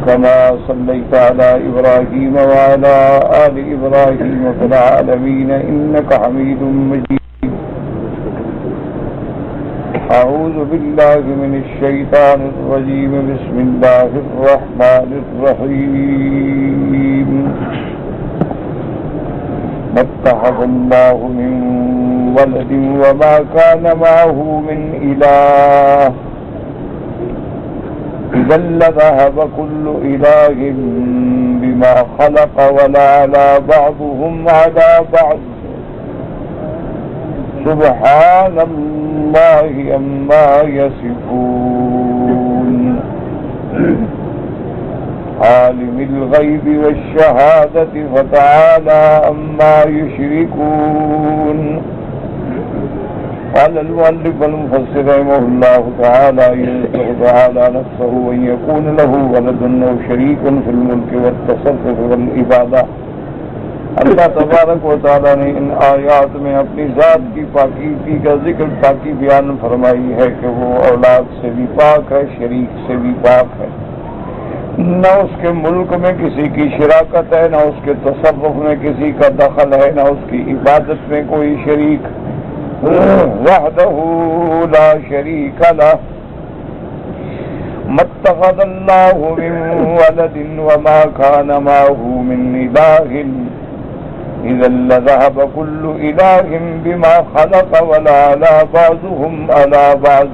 كما صليت على إبراهيم وعلى آل إبراهيم في العالمين إنك حميد مجيد. أعوذ بالله من الشيطان الرجيم. بسم الله الرحمن الرحيم. ما اتخذ الله من ولد وما كان معه من إله إذا لذهب كل إله بما خلق ولعلى بعضهم على بعض سبحان الله عما يصفون. عالم الغيب والشهادة فتعالى عما يشركون. قال المؤلف المفسر رحمه الله تعالى ينزه تعالى نفسه أن يكون له ولد أو شريك في الملك والتصرف والعبادة. اللہ تبارک و تعالیٰ نے ان آیات میں اپنی ذات کی پاکیزگی کا ذکر تاکہ بیان فرمائی ہے کہ وہ اولاد سے بھی پاک ہے، شریک سے بھی پاک ہے. نہ اس کے ملک میں کسی کی شراکت ہے، نہ اس کے تصرف میں کسی کا دخل ہے، نہ اس کی عبادت میں کوئی شریک. وحدہ لا شریک لہ. ما اتخذ اللہ من ولد وما كان معه من إله إذا لذهب كل إله بما خلق ولعلى بعضهم على بعض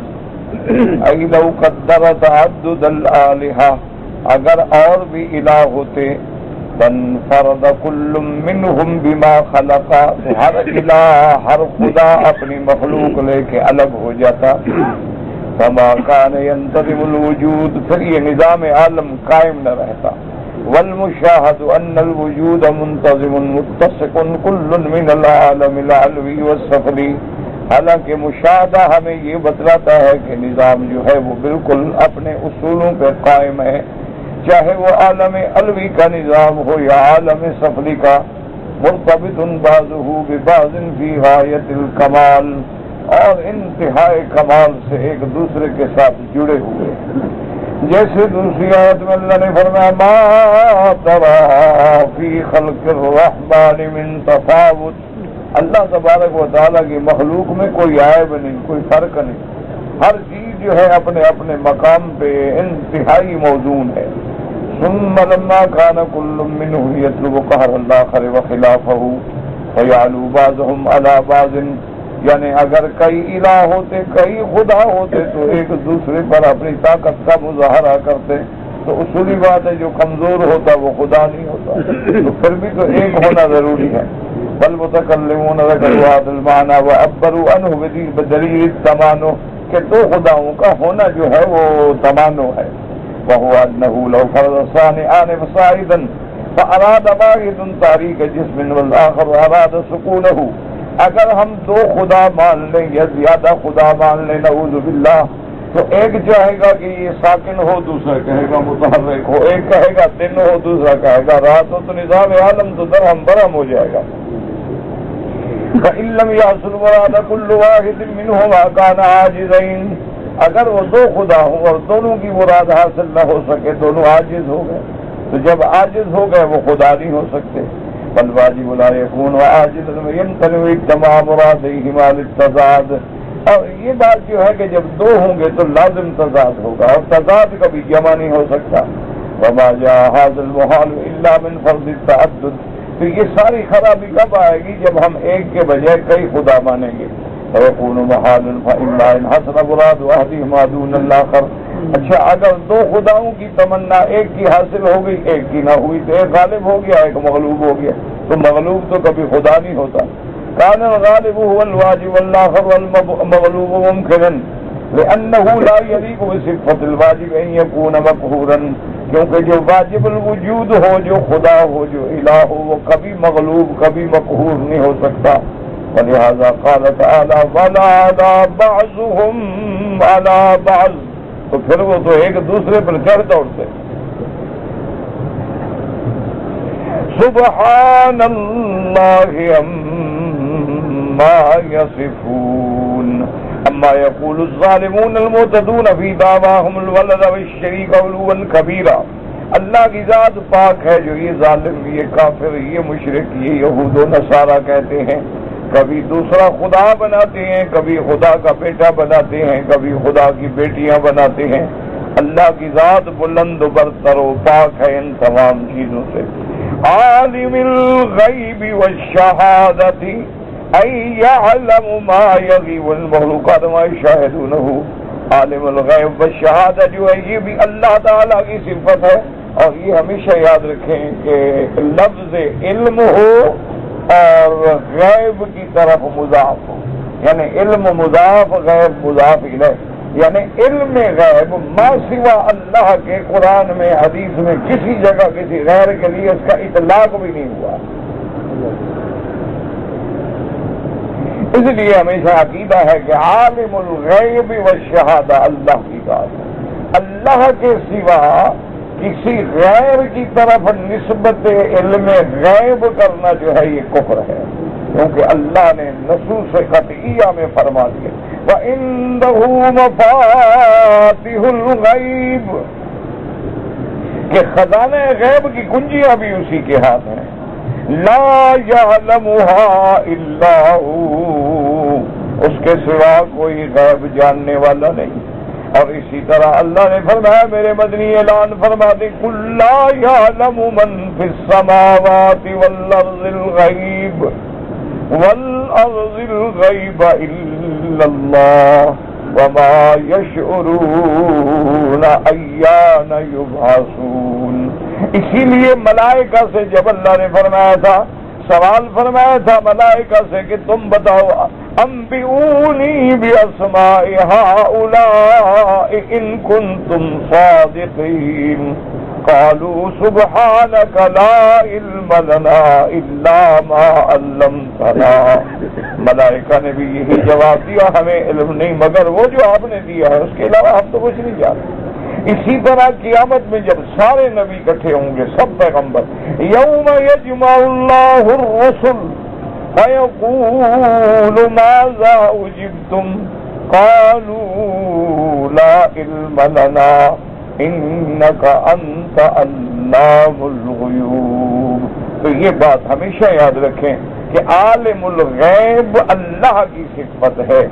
أي لو قدر تعدد الآلهة. اگر اور بھی الہ ہوتے فانفرد كل منهم بما خلق. ہر الہ، ہر خدا اپنی مخلوق لے کے الگ ہو جاتا. فما كان ينتظم الوجود. پھر یہ نظام عالم قائم نہ رہتا. والمشاهد ان الوجود منتظم متسق كل من العالم العلوي والسفلي. حالانکہ مشاہدہ ہمیں یہ بتلاتا ہے کہ نظام جو ہے وہ بالکل اپنے اصولوں پہ قائم ہے، چاہے وہ عالم علوی کا نظام ہو یا عالم سفلی کا. مرتبط بعضه ببعض في غایت الکمال. اور انتہائی کمال سے ایک دوسرے کے ساتھ جڑے ہوئے. جیسے دوسری آیت میں اللہ نے فرمایا ما ترى في خلق الرحمن من تفاوت. اللہ تبارک و تعالیٰ کی مخلوق میں کوئی عیب نہیں، کوئی فرق نہیں. ہر چیز جو ہے اپنے اپنے مقام پہ انتہائی موزون ہے. ثم لما كان كل منهم يطلب قهر الآخر وخلافه فيعلو بعضهم على بعض. یعنی اگر کئی الہ ہوتے، کئی خدا ہوتے تو ایک دوسرے پر اپنی طاقت کا مظاہرہ کرتے. تو اصولی بات ہے جو کمزور ہوتا وہ خدا نہیں ہوتا. تو پھر بھی تو ایک ہونا ضروری ہے. والمتکلمون ذکروا هذا المعنى وعبروا عنه بدلیل التمانع کہ دو خداؤں کا ہونا جو ہے وہ تمانع ہے. وهو انه لو فرض صانعان فصاعدا فاراد واحد تحریک جسم والاخر اراد سکونه. اگر ہم دو خدا مان لیں یا زیادہ خدا مان لیں نعوذ باللہ، تو ایک چاہے گا کہ یہ ساکن ہو، دوسرا کہے گا متحرک ہو، ایک کہے گا دن ہو، دوسرا کہے گا رات ہو، تو نظام عالم تو درہم برہم ہو جائے گا. فإن لم يحصل مراد كل واحد منهما كان عاجزين. اگر وہ دو خدا ہوں اور دونوں کی مراد حاصل نہ ہو سکے، دونوں عاجز ہو گئے. تو جب عاجز ہو گئے وہ خدا نہیں ہو سکتے. فالواجب لا يكون عاجزا ويمتنع اجتماع مراديهما للتضاد. اور یہ بات جو ہے کہ جب دو ہوں گے تو لازم تضاد ہوگا، اور تضاد کبھی جمع نہیں ہو سکتا. وما جاء هذا المحال الا من فرض التعدد. تو یہ ساری خرابی کب آئے گی؟ جب ہم ایک کے بجائے کئی خدا مانیں گے. فيكون محال فإما إن حصل مراد أحدهما دون الآخر. اچھا اگر دو خداؤں کی تمنا ایک کی حاصل ہو گئی، ایک کی نہ ہوئی، تو ایک غالب ہو گیا، ایک مغلوب ہو گیا. تو مغلوب تو کبھی خدا نہیں ہوتا. كان الغالب هو الواجب والآخر والمغلوب ممكنا لأنه لا يليق بصفة الواجب أن يكون مقهورا. کیونکہ جو واجب الوجود ہو، جو خدا ہو، جو الہ ہو، وہ کبھی مغلوب کبھی مقہور نہیں ہو سکتا. ولہذا قال تعالی وَلَعَلَى بَعْضُهُمْ عَلَى بَعْضٍ. تو پھر وہ تو ایک دوسرے پر چڑھ دوڑتے. سبحان اللہ عما یصفون. اما يقول الظالمون المعتدون في دعواهم الولد والشريك علوا كبيرا اللہ کی ذات پاک ہے جو یہ ظالم، یہ کافر، یہ مشرک، یہ یہود و نصارہ کہتے ہیں، کبھی دوسرا خدا بناتے ہیں، کبھی خدا کا بیٹا بناتے ہیں، کبھی خدا کی بیٹیاں بناتے ہیں۔ اللہ کی ذات بلند و برتر و پاک ہے ان تمام چیزوں سے۔ عالم الغیب والشہادۃ ای یعلم ما یغیب المخلوقات وما یشاہدونہ۔ عالم الغیب والشہادۃ جو ہے یہ بھی اللہ تعالیٰ کی صفت ہے، اور یہ ہمیشہ یاد رکھیں کہ لفظ علم ہو اور غیب کی طرف مضاف ہو، یعنی علم مضاف غیب مضاف الیہ، یعنی علم غیب ما سوا اللہ کے قرآن میں حدیث میں کسی جگہ کسی غیر کے لیے اس کا اطلاق بھی نہیں ہوا۔ اس لیے ہمیشہ عقیدہ ہے کہ عالم الغیب والشہادہ اللہ کی ذات ہے، اللہ کے سوا کسی غیر کی طرف نسبت علم غیب کرنا جو ہے یہ کفر ہے، کیونکہ اللہ نے نصوص قطعیہ میں فرما دیا وَإِنَّهُ مَفَاتِحُ الْغَيْبِ کہ خزانہ غیب کی کنجیاں بھی اسی کے ہاتھ ہیں، لا يعلمها الا هو اس کے سوا کوئی غیب جاننے والا نہیں۔ اور اسی طرح اللہ نے فرمایا، میرے مدنی اعلان فرما دے قُل لَّا يَعْلَمُ مَن فِي السَّمَاوَاتِ وَالْأَرْضِ الْغَيْبَ إِلَّا اللَّهُ وَمَا يَشْعُرُونَ أَيَّانَ يُبْعَثُونَ۔ اسی لیے ملائکہ سے جب اللہ نے فرمایا تھا، سوال فرمایا تھا ملائکہ سے کہ تم بتاؤ انبئونی باسماء هؤلاء ان کنتم صادقین قالوا سبحانك لا علم لنا الا ما علمتنا۔ ملائکہ نے بھی یہی جواب دیا، ہمیں علم نہیں مگر وہ جو آپ نے دیا ہے، اس کے علاوہ ہم تو کچھ نہیں جانتے۔ اسی طرح قیامت میں جب سارے نبی اکٹھے ہوں گے، سب پیغمبر، یوم یجمع اللہ الرسل فیقول ماذا اجبتم قالوا لا علم لنا انک انت علام الغیوب۔ تو یہ بات ہمیشہ یاد رکھیں کہ عالم الغیب اللہ کی صفت ہے،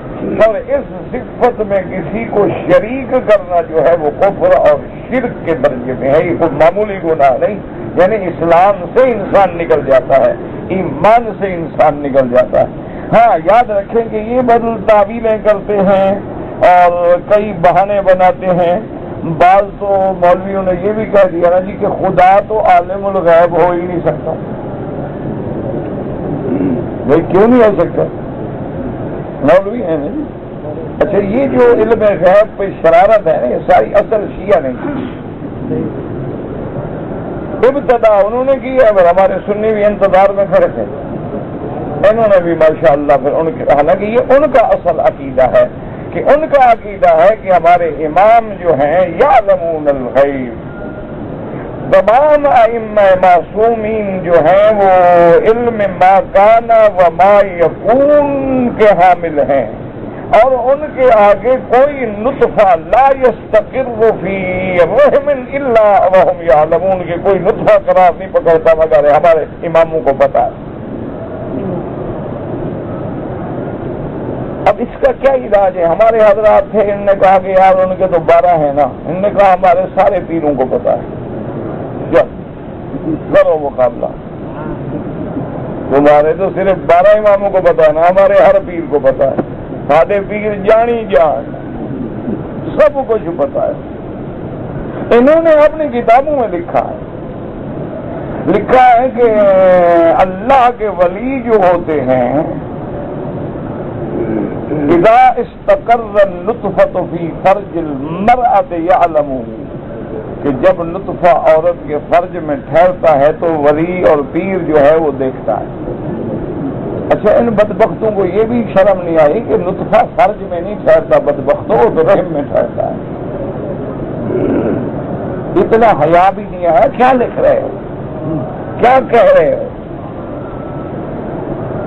اور اس صفت میں کسی کو شریک کرنا جو ہے وہ کفر اور شرک کے درجے میں ہے، یہ کوئی معمولی گناہ نہیں، یعنی اسلام سے انسان نکل جاتا ہے، ایمان سے انسان نکل جاتا ہے۔ ہاں یاد رکھیں کہ یہ بدل تعویلیں کرتے ہیں اور کئی بہانے بناتے ہیں۔ بعض تو مولویوں نے یہ بھی کہہ دیا نا جی کہ خدا تو عالم الغیب ہو ہی نہیں سکتا۔ بھائی کیوں نہیں ہو سکتا؟ مولوی ہیں نا جی۔ اچھا یہ جو علم غیب پہ شرارت ہے نا، یہ ساری اصل شیعہ نہیں، ابتدا انہوں نے کی ہے، ہمارے سنی بھی انتظار میں کھڑے تھے، انہوں نے بھی ماشاءاللہ پھر ان کے، حالانکہ یہ ان کا اصل عقیدہ ہے کہ ان کا عقیدہ ہے کہ ہمارے امام جو ہیں یعلمون الغیب، تمام ائمہ معصومین جو ہیں وہ علم ما کان و ما یکون کے حامل ہیں، اور ان کے آگے کوئی نطفہ لا یستقر فی رحم الا وهم یعلمون کہ کوئی نطفہ قرار نہیں پکڑتا مگر ہمارے اماموں کو پتا ہے۔ اب اس کا کیا علاج ہے؟ ہمارے حضرات تھے، انہوں نے کہا کہ یار ان کے تو 12 ہیں نا، انہوں نے کہا ہمارے سارے پیروں کو پتا ہے، کرو مقابلہ، تمہارے تو صرف 12 اماموں کو پتا ہے نا، ہمارے ہر پیر کو پتا ہے، سادے پیر جانی جان سب کچھ پتا ہے۔ انہوں نے اپنی کتابوں میں لکھا ہے کہ اللہ کے ولی جو ہوتے ہیں اذا استقر النطفۃ فی فرج المرأۃ یعلمون کہ جب نطفہ عورت کے فرج میں ٹھہرتا ہے تو ولی اور پیر جو ہے وہ دیکھتا ہے۔ اچھا ان بدبختوں کو یہ بھی شرم نہیں آئی کہ نطفہ فرج میں نہیں ٹھہرتا، بدبختوں تو رحم میں ٹھہرتا ہے، اتنا حیا بھی نہیں آیا۔ کیا لکھ رہے ہو، کیا کہہ رہے ہو؟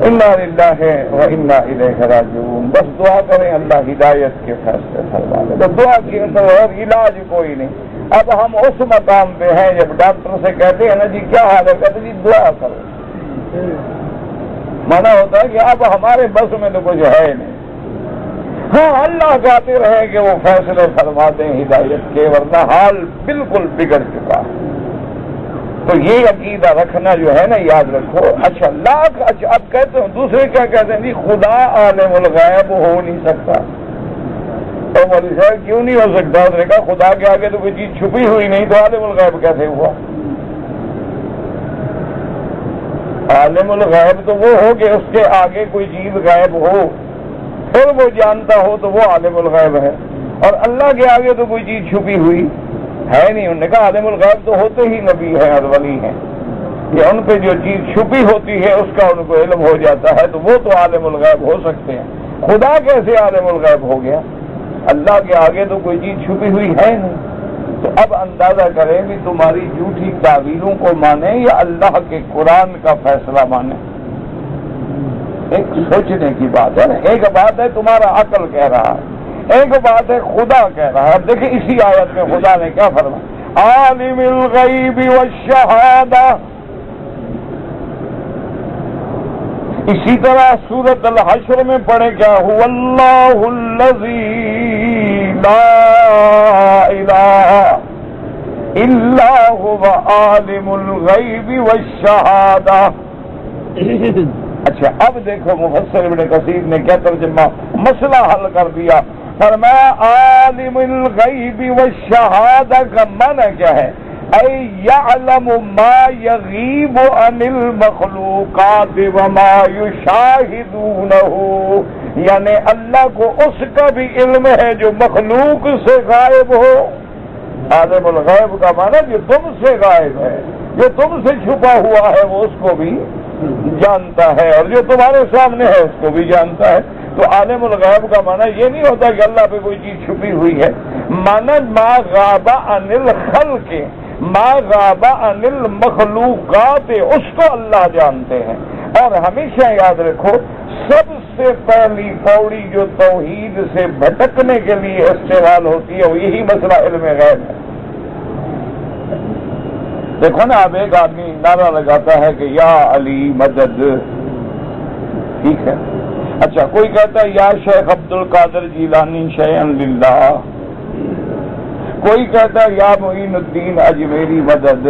انا للہ و انا الیہ راجعون۔ بس دعا کریں اللہ ہدایت کے فیصلے فرما دے، تو دعا کی اور علاج کوئی نہیں۔ اب ہم اس مقام پہ ہیں جب ڈاکٹر سے کہتے ہیں نا جی کیا حال ہے، کہتے جی دعا کرو، منع ہوتا ہے کہ اب ہمارے بس میں تو کچھ ہے نہیں۔ ہاں اللہ چاہتے رہے کہ وہ فیصلے فرما دیں ہدایت کے، ورنہ حال بالکل بگڑ چکا ہے۔ تو یہ عقیدہ رکھنا جو ہے نا یاد رکھو۔ اچھا اب کہتے ہیں دوسرے کیا کہتے ہیں جی خدا عالم الغیب ہو نہیں سکتا۔ تو مولوی صاحب کیوں نہیں ہو سکتا؟ اس نے کہا خدا کے آگے تو کوئی چیز چھپی ہوئی نہیں، تو عالم الغیب کیسے ہوا؟ عالم الغیب تو وہ ہو کہ اس کے آگے کوئی چیز غائب ہو، پھر وہ جانتا ہو تو وہ عالم الغیب ہے، اور اللہ کے آگے تو کوئی چیز چھپی ہوئی ہے نہیں۔ انہوں نے کہا عالم الغیب تو ہوتے ہی نبی ہیں اور ولی ہیں، کہ ان پہ جو چیز چھپی ہوتی ہے اس کا ان کو علم ہو جاتا ہے، تو وہ تو عالم الغیب ہو سکتے ہیں۔ خدا کیسے عالم الغیب ہو گیا؟ اللہ کے آگے تو کوئی چیز چھپی ہوئی ہے نہیں۔ تو اب اندازہ کریں بھی تمہاری جھوٹی تعویلوں کو مانیں یا اللہ کے قرآن کا فیصلہ مانیں۔ ایک سوچنے کی بات ہے نا، ایک بات ہے تمہارا عقل کہہ رہا ہے، ایک بات ہے خدا کہہ رہا ہے۔ اب دیکھیں اسی آیت میں خدا نے کیا فرمایا، عالم الغیب والشہادہ۔ اسی طرح سورۃ الحشر میں پڑھے کیا، هو اللہ الذی لا الہ الا هو عالم الغیب والشہادہ۔ اچھا اب دیکھو مفسر ابن کثیر نے کیا ترجمہ، مسئلہ حل کر دیا۔ فرمایا عالم الغیب والشہادہ کا معنی کیا ہے، اے یعلم ما یغیب عن المخلوقات وما یشاہدونہ، یعنی اللہ کو اس کا بھی علم ہے جو مخلوق سے غائب ہو۔ عالم الغیب کا معنی جو تم سے غائب ہے، جو تم سے چھپا ہوا ہے وہ اس کو بھی جانتا ہے، اور جو تمہارے سامنے ہے اس کو بھی جانتا ہے۔ تو عالم الغیب کا معنی یہ نہیں ہوتا کہ اللہ پہ کوئی چیز چھپی ہوئی ہے، معنی ما غاب عن الخلق، ما غاب عن المخلوقات، اس کو اللہ جانتے ہیں۔ اور ہمیشہ یاد رکھو سب سے پہلی پوڑی جو توحید سے بھٹکنے کے لیے استعمال ہوتی ہے وہ یہی مسئلہ علم غیب ہے۔ دیکھو نا اب ایک آدمی نعرہ لگاتا ہے کہ یا علی مدد، ٹھیک ہے، اچھا کوئی کہتا ہے یا شیخ عبد القادر جیلانی شیئا للہ، کوئی کہتا ہے یا معین الدین اجمیری مدد،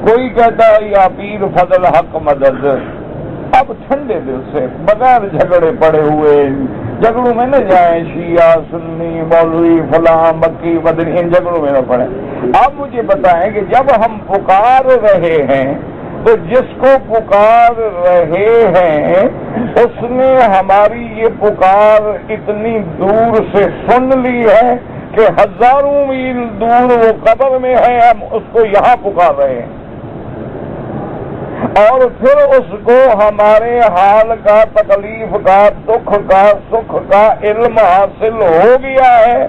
کوئی کہتا ہے یا پیر فضل حق مدد۔ اب ٹھنڈے دل سے بغیر جھگڑے پڑے ہوئے، جھگڑوں میں نہ جائیں، شیعہ سنی مولوی فلاں مکی مدنی، ان جھگڑوں میں نہ پڑیں۔ اب مجھے بتائیں کہ جب ہم پکار رہے ہیں تو جس کو پکار رہے ہیں اس نے ہماری یہ پکار اتنی دور سے سن لی ہے کہ ہزاروں میل دور وہ قبر میں ہے، ہم اس کو یہاں پکار رہے ہیں، اور پھر اس کو ہمارے حال کا، تکلیف کا، دکھ کا، سکھ کا علم حاصل ہو گیا ہے۔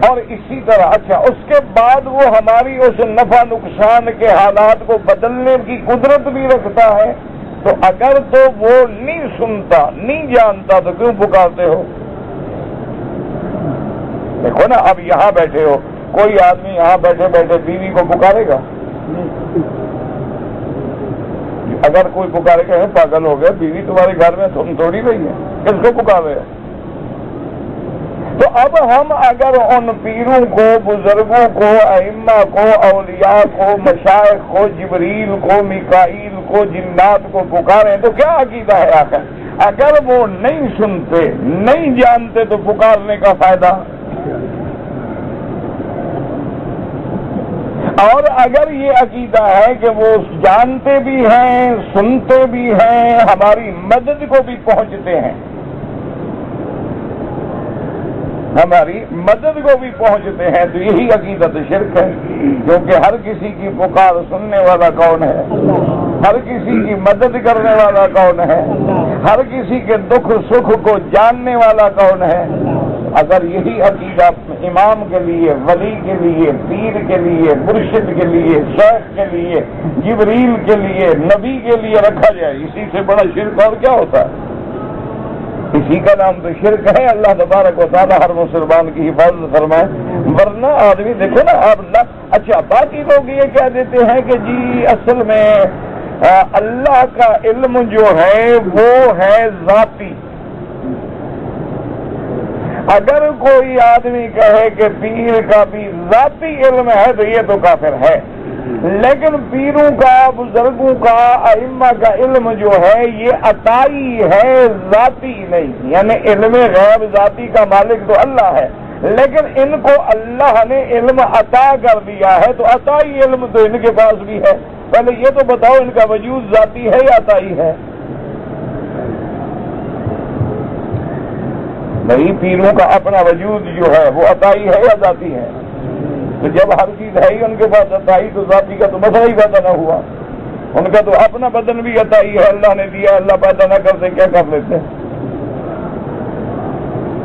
اور اسی طرح اچھا اس کے بعد وہ ہماری اس نفع نقصان کے حالات کو بدلنے کی قدرت بھی رکھتا ہے، تو اگر تو وہ نہیں سنتا نہیں جانتا تو کیوں پکارتے ہو؟ دیکھو نا اب یہاں بیٹھے ہو، کوئی آدمی یہاں بیٹھے بیٹھے بیوی کو پکارے گا؟ اگر کوئی پکارے گا پاگل ہو گیا، بیوی تمہارے گھر میں تم تھوڑی رہی ہے، کس کو پکار رہے ہو؟ تو اب ہم اگر ان پیروں کو، بزرگوں کو، ائمہ کو، اولیاء کو، مشائخ کو، جبریل کو، میکائیل کو، جنات کو پکاریں تو کیا عقیدہ ہے آخر؟ اگر وہ نہیں سنتے نہیں جانتے تو پکارنے کا فائدہ؟ اور اگر یہ عقیدہ ہے کہ وہ جانتے بھی ہیں، سنتے بھی ہیں، ہماری مدد کو بھی پہنچتے ہیں، ہماری مدد کو بھی پہنچتے ہیں، تو یہی عقیدت شرک ہے، کیونکہ ہر کسی کی پکار سننے والا کون ہے؟ ہر کسی کی مدد کرنے والا کون ہے؟ ہر کسی کے دکھ سکھ کو جاننے والا کون ہے؟ اگر یہی عقیدہ امام کے لیے، ولی کے لیے، پیر کے لیے، مرشد کے لیے، شیخ کے لیے، جبریل کے لیے، نبی کے لیے رکھا جائے، اسی سے بڑا شرک اور کیا ہوتا ہے؟ اسی کا نام تو شرک ہے۔ اللہ تبارک و تعالی ہر مسلمان کی حفاظت فرمائے۔ ورنہ آدمی دیکھو نا آپ اچھا باقی لوگ یہ کہہ دیتے ہیں کہ جی اصل میں اللہ کا علم جو ہے وہ ہے ذاتی. اگر کوئی آدمی کہے کہ پیر کا بھی ذاتی علم ہے تو یہ تو کافر ہے. لیکن پیروں کا بزرگوں کا ائمہ کا علم جو ہے یہ عطائی ہے ذاتی نہیں. یعنی علم غیب ذاتی کا مالک تو اللہ ہے لیکن ان کو اللہ نے علم عطا کر دیا ہے تو عطائی علم تو ان کے پاس بھی ہے. پہلے یہ تو بتاؤ ان کا وجود ذاتی ہے یا عطائی ہے؟ نہیں، پیروں کا اپنا وجود جو ہے وہ عطائی ہے یا ذاتی ہے؟ تو جب ہر چیز ہے ہی ان کے پاس عطائی تو ذاتی کا تو مسئلہ ہی پیدا نہ ہوا. ان کا تو اپنا بدن بھی عطائی ہے، اللہ نے دیا، اللہ پیدا نہ کرتے کیا کر لیتے؟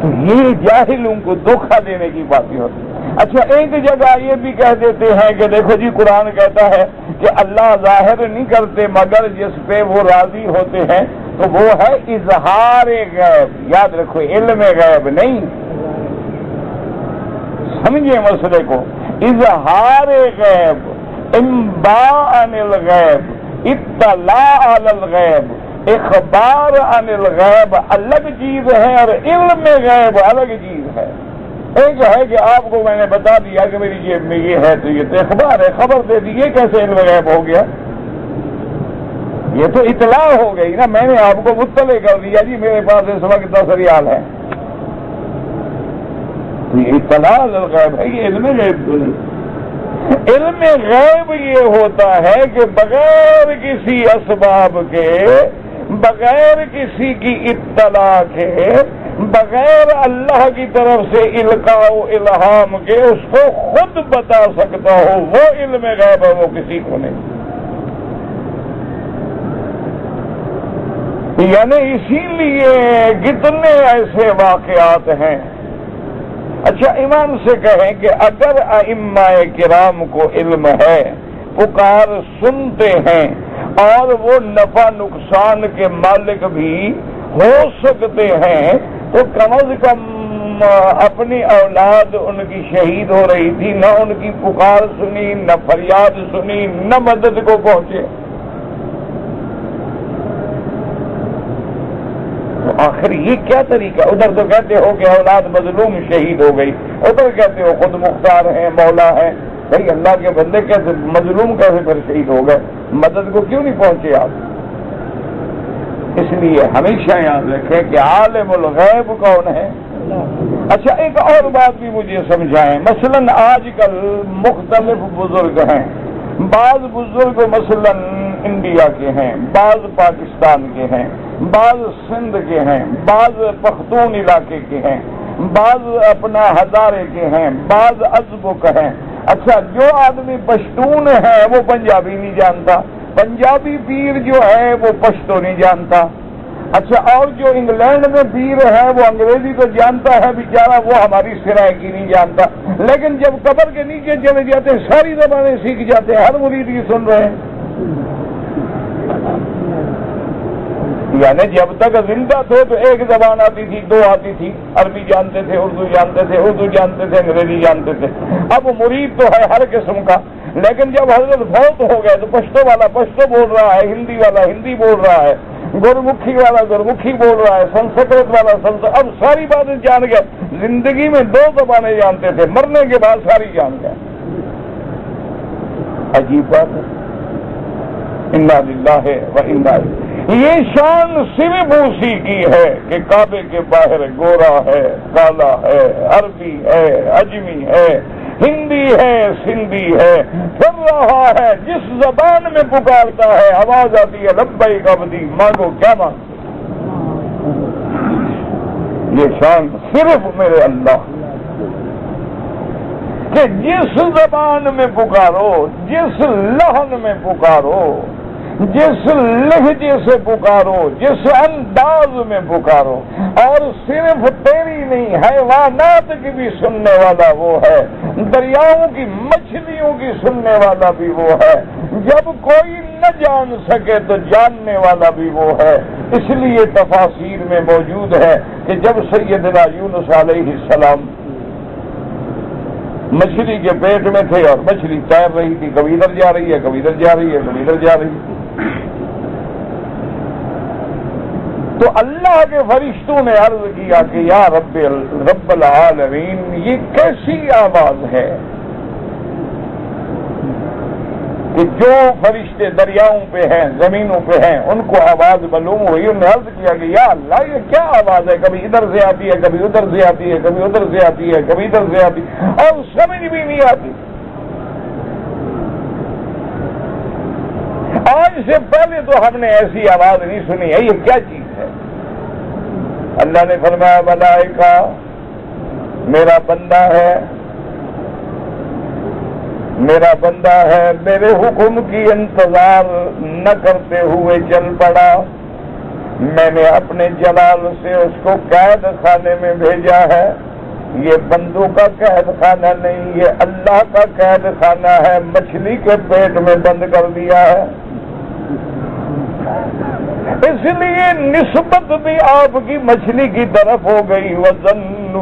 تو یہ جاہلوں کو دھوکہ دینے کی باتیں ہوتی ہیں. اچھا ایک جگہ یہ بھی کہہ دیتے ہیں کہ دیکھو جی قرآن کہتا ہے کہ اللہ ظاہر نہیں کرتے مگر جس پہ وہ راضی ہوتے ہیں، تو وہ ہے اظہار غیب. یاد رکھو علم غیب نہیں، سمجھے مسئلے کو. اظہار غیب، انباء عن الغیب، اطلاع علی الغیب، اخبار عن الغیب الگ چیز ہے اور علم غیب الگ چیز ہے. ایک ہے کہ آپ کو میں نے بتا دیا کہ میری جیب میں یہ ہے تو یہ تو اخبار ہے، خبر دے دی، یہ کیسے علم غیب ہو گیا؟ یہ تو اطلاع ہو گئی نا، میں نے آپ کو مطلع کر دیا جی میرے پاس اس وقت 10 ریال ہے. یہ اطلاع الغیب ہے، یہ علم غیب تو نہیں. علم غیب یہ ہوتا ہے کہ بغیر کسی اسباب کے، بغیر کسی کی اطلاع کے، بغیر اللہ کی طرف سے القاء و الہام کے اس کو خود بتا سکتا ہو، وہ علم غیب ہے، وہ کسی کو نہیں. یعنی اسی لیے کتنے ایسے واقعات ہیں. اچھا امام سے کہیں کہ اگر ائمہ کرام کو علم ہے، پکار سنتے ہیں اور وہ نفع نقصان کے مالک بھی ہو سکتے ہیں، تو کم از کم اپنی اولاد ان کی شہید ہو رہی تھی، نہ ان کی پکار سنی، نہ فریاد سنی، نہ مدد کو پہنچے. تو آخر یہ کیا طریقہ؟ ادھر تو کہتے ہو کہ اولاد مظلوم شہید ہو گئی، ادھر کہتے ہو خود مختار ہیں، مولا ہیں. بھائی اللہ کے بندے کیسے مظلوم کیسے پھر شہید ہو گئے؟ مدد کو کیوں نہیں پہنچے آپ؟ اس لیے ہمیشہ یاد رکھیں کہ عالم الغیب کون ہے؟ اچھا ایک اور بات بھی مجھے سمجھائیں. مثلاً آج کل مختلف بزرگ ہیں، بعض بزرگ مثلاً انڈیا کے ہیں، بعض پاکستان کے ہیں، بعض سندھ کے ہیں، بعض پختون علاقے کے ہیں، بعض اپنا ہزارے کے ہیں، بعض ازبک ہیں. اچھا جو آدمی پشتون ہے وہ پنجابی نہیں جانتا، پنجابی پیر جو ہے وہ پشتو نہیں جانتا. اچھا اور جو انگلینڈ میں پیر ہے وہ انگریزی تو جانتا ہے بیچارہ، وہ ہماری سرائکی نہیں جانتا. لیکن جب قبر کے نیچے چلے جاتے ہیں ساری زبانیں سیکھ جاتے ہیں، ہر مرید کی سن رہے ہیں. یعنی جب تک زندہ تھے تو ایک زبان آتی تھی، 2 آتی تھی، عربی جانتے تھے، اردو جانتے تھے، اردو جانتے تھے، انگریزی جانتے تھے. اب مرید تو ہے ہر قسم کا، لیکن جب حضرت فوت ہو گئے تو پشتو والا پشتو بول رہا ہے، ہندی والا ہندی بول رہا ہے، گرمکھی والا گرمکھی بول رہا ہے، سنسکرت والا سنسکرت. اب ساری باتیں جان گئے. زندگی میں 2 زبانیں جانتے تھے، مرنے کے بعد ساری جان گئے. عجیب بات ہے. انا للہ و انا الیہ. یہ شان صرف اسی کی ہے کہ کعبے کے باہر گورا ہے، کالا ہے، عربی ہے، اجمی ہے، ہندی ہے، سندھی ہے، پھر رہا ہے جس زبان میں پکارتا ہے آواز آتی ہے لبیک عبدی، مانگو کیا مانگو. یہ شان صرف میرے اللہ کہ جس زبان میں پکارو، جس لہن میں پکارو، جس لہجے سے پکارو، جس انداز میں پکارو. اور صرف تیری نہیں، حیوانات کی بھی سننے والا وہ ہے، دریاؤں کی مچھلیوں کی سننے والا بھی وہ ہے. جب کوئی نہ جان سکے تو جاننے والا بھی وہ ہے. اس لیے تفاسیر میں موجود ہے کہ جب سیدنا یونس علیہ السلام مچھلی کے پیٹ میں تھے اور مچھلی تیر رہی تھی، کبھی ادھر جا رہی ہے، کبھی ادھر جا رہی ہے، کبھی ادھر جا رہی ہے۔ تو اللہ کے فرشتوں نے عرض کیا کہ یا رب العالمین، یہ کیسی آواز ہے کہ جو فرشتے دریاؤں پہ ہیں، زمینوں پہ ہیں، ان کو آواز معلوم ہوئی۔ انہوں نے عرض کیا کہ یا اللہ، یہ کیا آواز ہے؟ کبھی ادھر سے آتی ہے، کبھی ادھر سے آتی ہے، کبھی ادھر سے آتی ہے، کبھی ادھر سے آتی ہے، اور سمجھ بھی نہیں آتی۔ آج سے پہلے تو ہم نے ایسی آواز نہیں سنی ہے، یہ کیا چیز ہے؟ اللہ نے فرمایا ملائکہ میرا بندہ ہے، میرا بندہ ہے، میرے حکم کی انتظار نہ کرتے ہوئے چل پڑا، میں نے اپنے جلال سے اس کو قید خانے میں بھیجا ہے۔ یہ بندوں کا قید خانہ نہیں، یہ اللہ کا قید خانہ ہے، مچھلی کے پیٹ میں بند کر دیا ہے۔ اس لیے نسبت بھی آپ کی مچھلی کی طرف ہو گئی۔ وَظَنُّونَ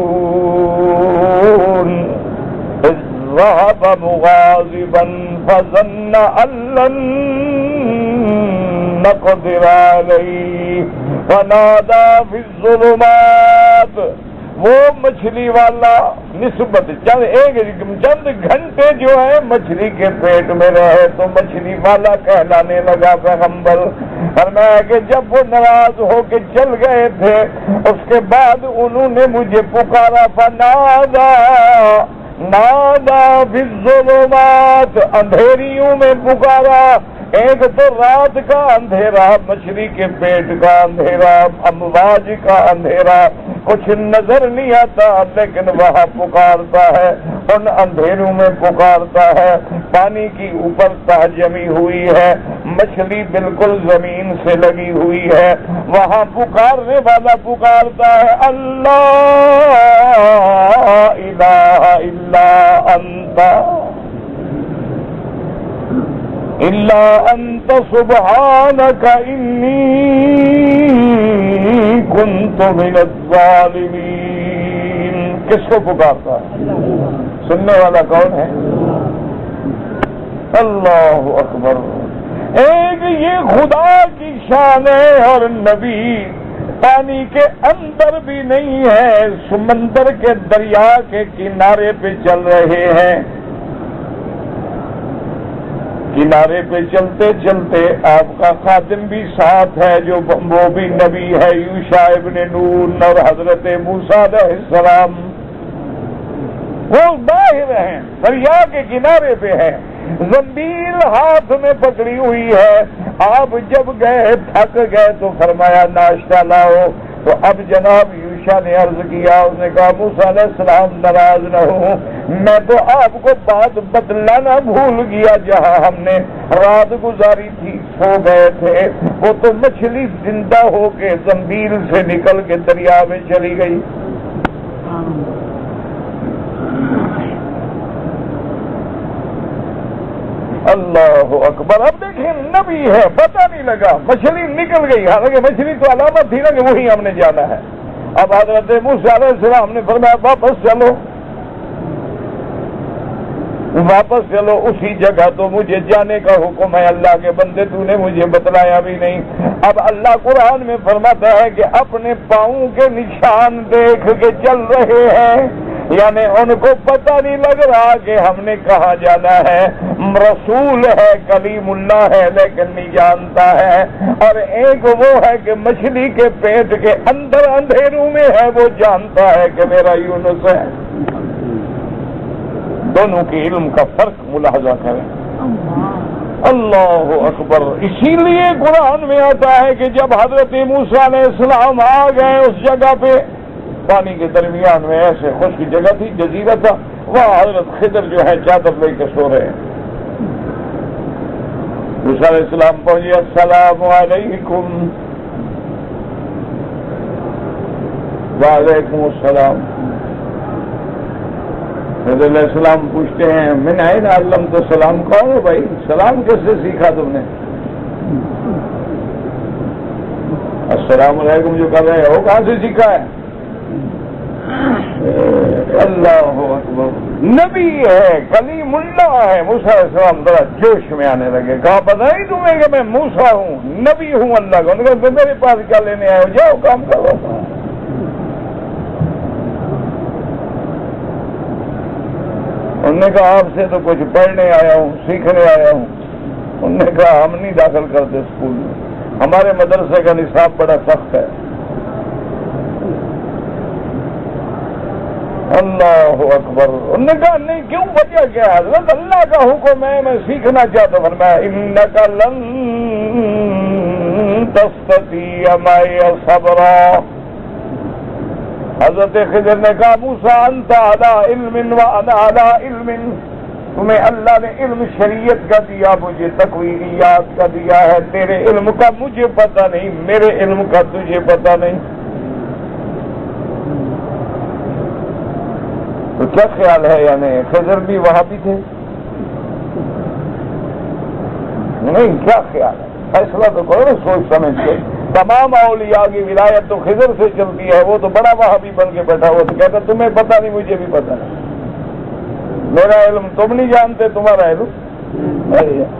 إِذْ ذَهَبَ مُغَاضِبًا فَظَنَّ أَن لَّن نَّقْدِرَ عَلَيْهِ فَنَادَىٰ فِي الظُّلُمَاتِ۔ وہ مچھلی والا نسبت چند گھنٹے جو ہے مچھلی کے پیٹ میں رہے تو مچھلی والا کہلانے لگا پیغمبر۔ فرمایا کہ جب وہ ناراض ہو کے چل گئے تھے، اس کے بعد انہوں نے مجھے پکارا، فنادا فی الظلمات، اندھیریوں میں پکارا۔ ایک تو رات کا اندھیرا، مچھلی کے پیٹ کا اندھیرا، امواج کا اندھیرا، کچھ نظر نہیں آتا لیکن وہاں پکارتا ہے، ان اندھیروں میں پکارتا ہے۔ پانی کی اوپر تہ جمی ہوئی ہے، مچھلی بالکل زمین سے لگی ہوئی ہے، وہاں پکارنے والا پکارتا ہے، اللہ الہ الا انت سبحانک انی کنت من الظالمین۔ کس کو پکارتا ہے؟ سننے والا کون ہے؟ اللہ اکبر۔ ایک یہ خدا کی شان ہے، اور نبی پانی کے اندر بھی نہیں ہے، سمندر کے دریا کے کنارے پہ چل رہے ہیں۔ کنارے پہ چلتے چلتے آپ کا خادم بھی ساتھ ہے، جو وہ بھی نبی ہے، یوشع ابن نون، اور حضرت موسیٰ علیہ السلام وہ باہر ہیں، دریا کے کنارے پہ ہیں، زنبیل ہاتھ میں پکڑی ہوئی ہے۔ آپ جب گئے تھک گئے تو فرمایا ناشتہ لاؤ، تو اب جناب یوشع نے عرض کیا، اس نے کہا موسیٰ علیہ السلام ناراض نہ ہوں، میں تو آپ کو بات بتلانا بھول گیا، جہاں ہم نے رات گزاری تھی، سو گئے تھے، وہ تو مچھلی زندہ ہو کے زنبیل سے نکل کے دریا میں چلی گئی۔ اللہ اکبر۔ اب دیکھیں نبی ہے، پتہ نہیں لگا، مچھلی نکل گئی، حالانکہ مچھلی تو علامت تھی نا کہ وہی ہم نے جانا ہے۔ اب حضرت موسیٰ علیہ السلام نے فرمایا واپس چلو، واپس چلو اسی جگہ، تو مجھے جانے کا حکم ہے، اللہ کے بندے تو نے مجھے بتلایا بھی نہیں۔ اب اللہ قرآن میں فرماتا ہے کہ اپنے پاؤں کے نشان دیکھ کے چل رہے ہیں، یعنی ان کو پتہ نہیں لگ رہا کہ ہم نے کہاں جانا ہے۔ رسول ہے، کلیم اللہ ہے، لیکن نہیں جانتا ہے۔ اور ایک وہ ہے کہ مچھلی کے پیٹ کے اندر اندھیروں میں ہے، وہ جانتا ہے کہ میرا یونس ہے۔ دونوں کے علم کا فرق ملاحظہ کریں۔ اللہ اکبر۔ اسی لیے قرآن میں آتا ہے کہ جب حضرت موسیٰ علیہ السلام آ گئے اس جگہ پہ، پانی کے درمیان میں ایسے خشک جگہ تھی، جزیرہ تھا، وہاں حضرت خضر جو ہے چادر لے کے سو رہے ہیں۔ موسیٰ علیہ السلام پہنچے، السلام علیکم۔ وعلیکم السلام۔ حضرت علیہ السلام پوچھتے ہیں من این علمت السلام، کون ہو بھائی، سلام کس سے سیکھا تم نے؟ السلام علیکم جو کر رہے ہو کہاں سے سیکھا ہے؟ اللہ اکبر۔ نبی ہے، کلیم اللہ ہے۔ موسیٰ علیہ السلام ذرا جوش میں آنے لگے، کہا پتہ نہیں تمہیں کہ میں موسیٰ ہوں، نبی ہوں اللہ کا۔ انہوں نے کہا میرے پاس کیا لینے آئے ہو، جاؤ کام کرو۔ انہوں نے کہا آپ سے تو کچھ پڑھنے آیا ہوں، سیکھنے آیا ہوں۔ انہوں نے کہا ہم نہیں داخل کرتے اسکول میں، ہمارے مدرسے کا نصاب بڑا سخت ہے۔ اللہ اکبر۔ انہوں نے کہا نہیں، کیوں، وجہ کیا ہے؟ حضرت اللہ کا حکم ہے، میں سیکھنا چاہتا ہوں۔ فرمایا انک لن تستطیع معی صبرا۔ حضرت خضر نے کہا موسیٰ انت علی علم وانا علی علم، تمہیں اللہ نے علم شریعت کا دیا، مجھے تقویریات کا دیا ہے، تیرے علم کا مجھے پتہ نہیں، میرے علم کا تجھے پتہ نہیں۔ تو کیا خیال ہے، یعنی خضر بھی وہاں بھی تھے؟ نہیں، کیا خیال ہے؟ فیصلہ تو کرو نا سوچ سمجھ کے۔ تمام اولیاء کی ولایت تو خضر سے چلتی ہے، وہ تو بڑا وہابی بن کے بیٹھا ہوا تو کہتا تمہیں پتہ نہیں، مجھے بھی پتہ نہیں، میرا علم تم نہیں جانتے، تمہارا علم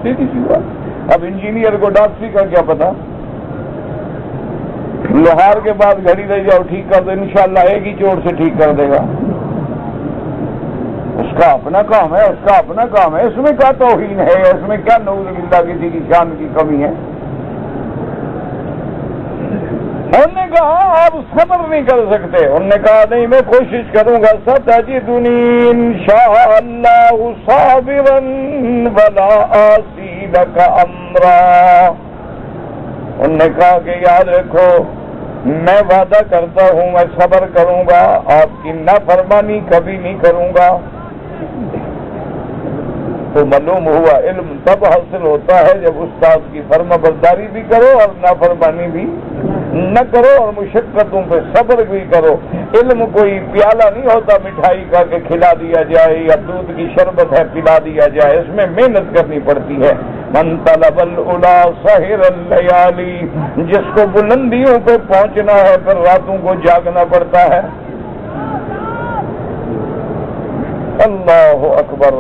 سیدھی سی بات۔ اب انجینئر کو ڈاکٹری کا کیا پتا؟ لوہار کے بعد گھڑی لے جاؤ ٹھیک کر دو، انشاءاللہ ایک ہی چوٹ سے ٹھیک کر دے گا۔ اس کا اپنا کام ہے، اس کا اپنا کام ہے، اس میں کیا توہین ہے، اس میں کیا نعوذ باللہ کسی کی شان کی کمی ہے؟ انہوں نے کہا آپ صبر نہیں کر سکتے؟ انہوں نے کہا نہیں، میں کوشش کروں گا، ستجدنی انشاءاللہ صابرا ولا اعصی لک امرا۔ انہوں نے کہا کہ یاد رکھو میں وعدہ کرتا ہوں میں صبر کروں گا، آپ کی نافرمانی کبھی نہیں کروں گا۔ تو معلوم ہوا علم تب حاصل ہوتا ہے جب استاد کی فرما برداری بھی کرو اور نافرمانی بھی نہ کرو اور مشقتوں پہ صبر بھی کرو۔ علم کوئی پیالہ نہیں ہوتا مٹھائی کا کہ کھلا دیا جائے یا دودھ کی شربت ہے پلا دیا جائے، اس میں محنت کرنی پڑتی ہے۔ من طلب العلا سحر اللیالی، جس کو بلندیوں پہ پہنچنا ہے پھر راتوں کو جاگنا پڑتا ہے۔ اللہ اکبر۔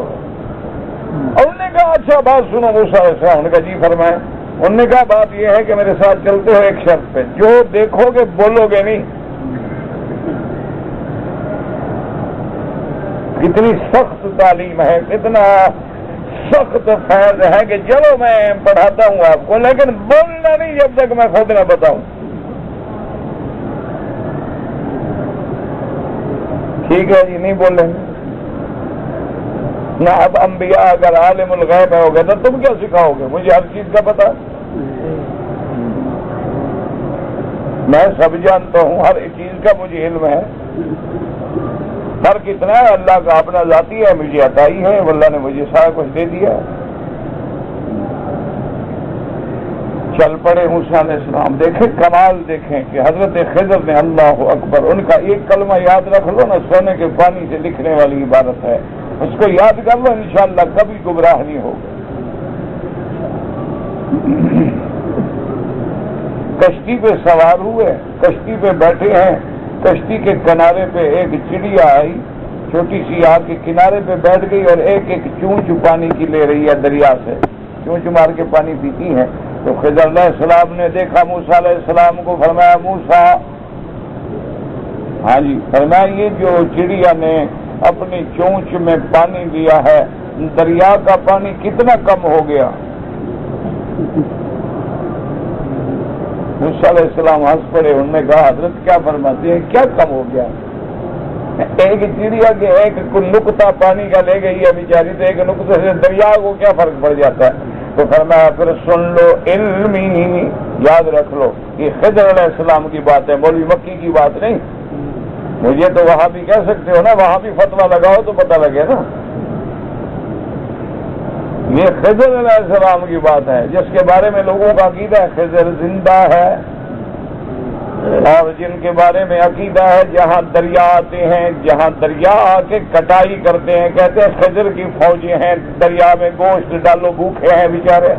اور انہوں نے کہا اچھا بات سنو موسیٰ علیہ السلام۔ انہوں نے کہا جی فرمائیں۔ انہوں نے کہا بات یہ ہے کہ میرے ساتھ چلتے ہو ایک شرط پہ، جو دیکھو گے بولو گے نہیں۔ کتنی سخت تعلیم ہے، کتنا سخت فیض ہے کہ چلو میں پڑھاتا ہوں آپ کو، لیکن بولنا نہیں جب تک میں خود نہ بتاؤں۔ ٹھیک ہے جی، نہیں بولیں گے نہ۔ اب انبیاء اگر عالم الغیب ہو گئے تو تم کیا سکھاؤ گے؟ مجھے ہر چیز کا پتا، میں سب جانتا ہوں، ہر چیز کا مجھے علم ہے۔ فرق اتنا ہے اللہ کا اپنا ذاتی ہے، مجھے عطائی ہے، اللہ نے مجھے سارا کچھ دے دیا۔ چل پڑے موسیٰ علیہ السلام، دیکھیں کمال، دیکھیں کہ حضرت خضر نے، اللہ اکبر، ان کا ایک کلمہ یاد رکھ لو نا، سونے کے پانی سے لکھنے والی عبارت ہے، اس کو یاد کر لو، انشاءاللہ کبھی گمراہ نہیں ہوگا۔ کشتی پہ سوار ہوئے، کشتی پہ بیٹھے ہیں، کشتی کے کنارے پہ ایک چڑیا آئی، چھوٹی سی آ کے کنارے پہ بیٹھ گئی اور ایک ایک چونچ پانی کی لے رہی ہے دریا سے، چونچ مار کے پانی پیتی ہے۔ تو خضر علیہ السلام نے دیکھا موسیٰ علیہ السلام کو، فرمایا موسیٰ، ہاں جی، فرمایا یہ جو چڑیا نے اپنی چونچ میں پانی لیا ہے، دریا کا پانی کتنا کم ہو گیا؟ موسیٰ علیہ السلام ہنس پڑے، انہوں نے کہا حضرت کیا فرماتے ہیں، کیا کم ہو گیا؟ ایک چڑیا کے ایک نقطہ پانی کا لے گئی ہے بیچاری، تو ایک نقطے سے دریا کو کیا فرق پڑ جاتا ہے؟ تو فرمایا پھر سن لو علمی، یاد رکھ لو، یہ خضر علیہ السلام کی بات ہے، مولوی مکی کی بات نہیں۔ مجھے تو وہاں بھی کہہ سکتے ہو نا، وہاں بھی فتویٰ لگاؤ تو پتہ لگے نا۔ یہ خضر علیہ السلام کی بات ہے، جس کے بارے میں لوگوں کا عقیدہ ہے خضر زندہ ہے، اور جن کے بارے میں عقیدہ ہے جہاں دریا آتے ہیں، جہاں دریا آ کے کٹائی کرتے ہیں، کہتے ہیں خضر کی فوجیں ہیں، دریا میں گوشت ڈالو، بھوکے ہیں بیچارے۔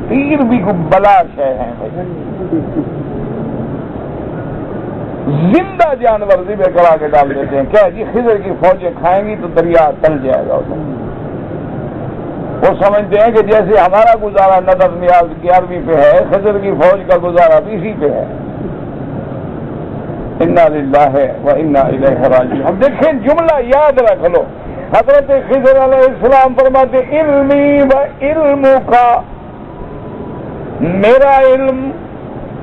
پیر بھی بلا شے ہیں بھائی، زندہ جانور ذبح کرا کے ڈال دیتے ہیں. کیا جی خضر کی فوجیں کھائیں گی تو دریا تل جائے گا. وہ سمجھتے ہیں کہ جیسے ہمارا گزارا نظر نیاز 11ویں پہ ہے، خضر کی فوج کا گزارا 20 پہ ہے. انا للہ و انا الیہ راجعون. اب دیکھیں جملہ یاد رکھ لو. حضرت خضر علیہ السلام فرماتے علمی و علم کا، میرا علم